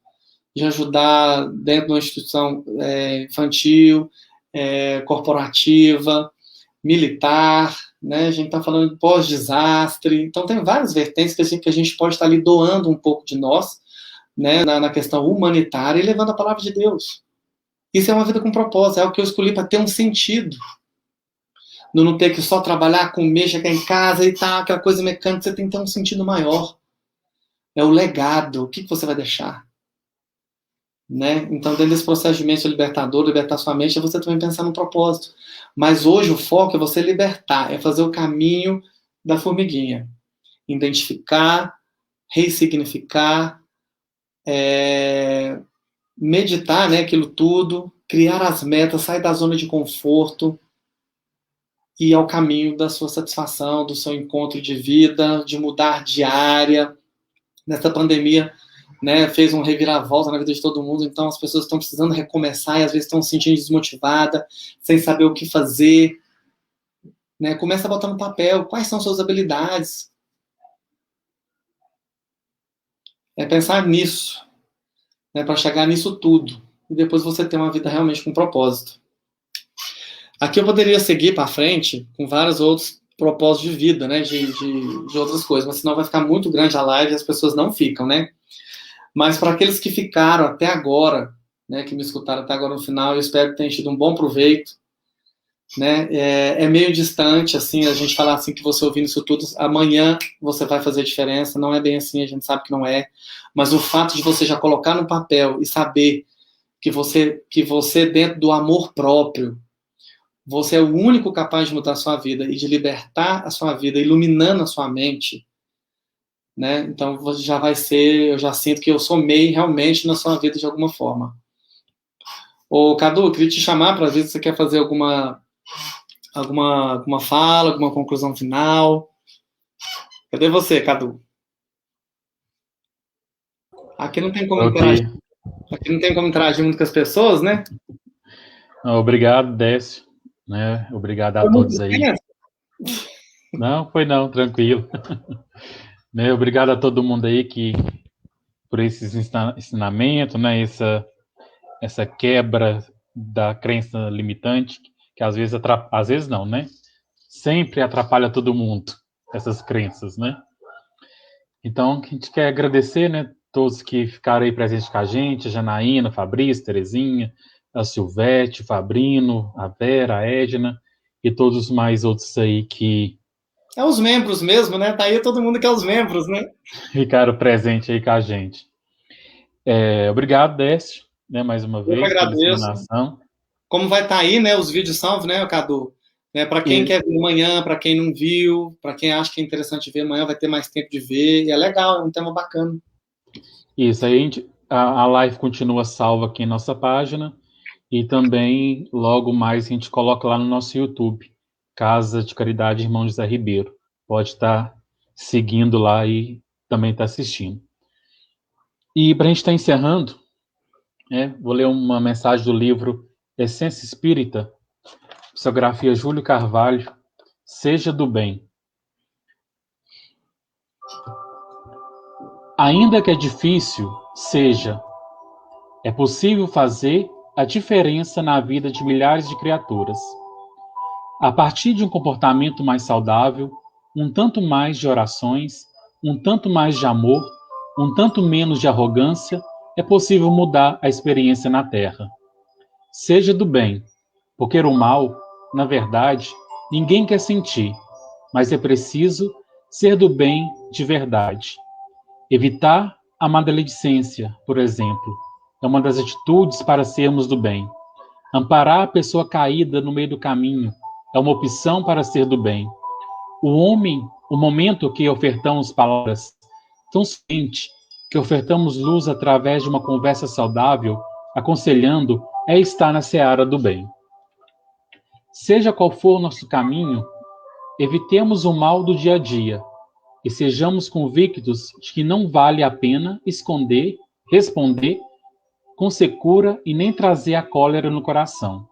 de ajudar dentro de uma instituição infantil, corporativa, militar, né? A gente está falando de pós-desastre. Então, tem várias vertentes que a gente pode estar ali doando um pouco de nós, né, na questão humanitária e levando a palavra de Deus. Isso é uma vida com propósito, é o que eu escolhi para ter um sentido. Não ter que só trabalhar, comer, chegar em casa e tal, aquela coisa mecânica, você tem que ter um sentido maior. É o legado, o que você vai deixar? Né? Então, dentro desse processo de mente libertador, libertar sua mente, é você também pensar no propósito. Mas hoje o foco é você libertar, é fazer o caminho da formiguinha. Identificar, ressignificar, meditar, né, aquilo tudo, criar as metas, sair da zona de conforto e ir ao caminho da sua satisfação, do seu encontro de vida, de mudar de área. Nessa pandemia, né, fez um reviravolta na vida de todo mundo, então as pessoas estão precisando recomeçar e às vezes estão se sentindo desmotivadas, sem saber o que fazer. Né? Começa a botar no papel quais são suas habilidades. É pensar nisso, né, para chegar nisso tudo. E depois você ter uma vida realmente com propósito. Aqui eu poderia seguir para frente com vários outros propósitos de vida, né, de outras coisas, mas senão vai ficar muito grande a live e as pessoas não ficam, né? Mas para aqueles que ficaram até agora, né, que me escutaram até agora no final, eu espero que tenham tido um bom proveito. né? É meio distante, assim, a gente falar assim que você ouvindo isso tudo, amanhã você vai fazer diferença, não é bem assim, a gente sabe que não é, mas o fato de você já colocar no papel e saber que você dentro do amor próprio, você é o único capaz de mudar a sua vida e de libertar a sua vida, iluminando a sua mente, né? Então você já vai ser, eu já sinto que eu somei realmente na sua vida de alguma forma. Ô, Cadu, eu queria te chamar para ver se você quer fazer alguma fala, alguma conclusão final. Cadê você, Cadu? Aqui não tem como Ok. interagir, aqui não tem como interagir muito com as pessoas, né? Obrigado, Décio. Né? Obrigado a Foi muito todos aí. intenso. Não, foi não, tranquilo. Né? Obrigado a todo mundo aí por esse ensinamento, né? Essa quebra da crença limitante, que às vezes às vezes não, né? Sempre atrapalha todo mundo, essas crenças, né? Então, a gente quer agradecer, né? Todos que ficaram aí presentes com a gente, a Janaína, a Fabrício, Terezinha, a Silvete, o Fabrino, a Vera, a Edna e todos mais outros aí que É os membros mesmo, né? Tá aí todo mundo que é os membros, né? ficaram presentes aí com a gente. Obrigado, Décio, né, mais uma Eu que vez, pela agradeço. explanação. Como vai estar aí, né, os vídeos salvos, né, Cadu? Né, para quem E quer ver amanhã, para quem não viu, para quem acha que é interessante ver amanhã, vai ter mais tempo de ver. E é legal, é um tema bacana. isso aí, a live continua salva aqui em nossa página e também logo mais a gente coloca lá no nosso YouTube, Casa de Caridade Irmão José Ribeiro. Pode estar seguindo lá e também estar assistindo. E para a gente estar encerrando, vou ler uma mensagem do livro Essência Espírita, psicografia Júlio Carvalho, Seja do Bem. Ainda que é difícil, seja, é possível fazer a diferença na vida de milhares de criaturas. A partir de um comportamento mais saudável, um tanto mais de orações, um tanto mais de amor, um tanto menos de arrogância, é possível mudar a experiência na Terra. Seja do bem, porque o mal, na verdade, ninguém quer sentir, mas é preciso ser do bem de verdade. Evitar a maledicência, por exemplo, é uma das atitudes para sermos do bem. Amparar a pessoa caída no meio do caminho é uma opção para ser do bem. O momento que ofertamos palavras tão somente, que ofertamos luz através de uma conversa saudável, aconselhando, é estar na seara do bem. Seja qual for o nosso caminho, evitemos o mal do dia a dia e sejamos convictos de que não vale a pena esconder, responder com secura e nem trazer a cólera no coração.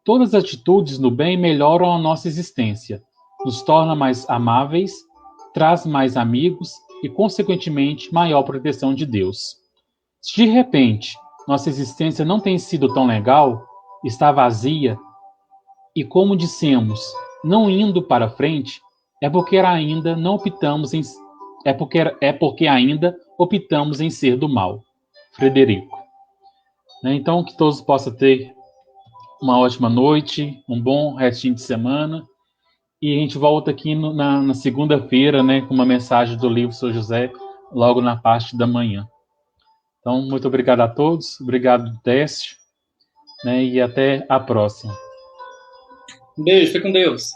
Todas as atitudes no bem melhoram a nossa existência, nos torna mais amáveis, traz mais amigos e, consequentemente, maior proteção de Deus. Se de repente nossa existência não tem sido tão legal, está vazia e, como dissemos, não indo para frente, é porque ainda optamos em ser do mal. Frederico. Então, que todos possam ter uma ótima noite, um bom restinho de semana. E a gente volta aqui na segunda-feira, né, com uma mensagem do livro São José, logo na parte da manhã. Então, muito obrigado a todos, obrigado, Décio, né, e até a próxima. Um beijo, fique com Deus.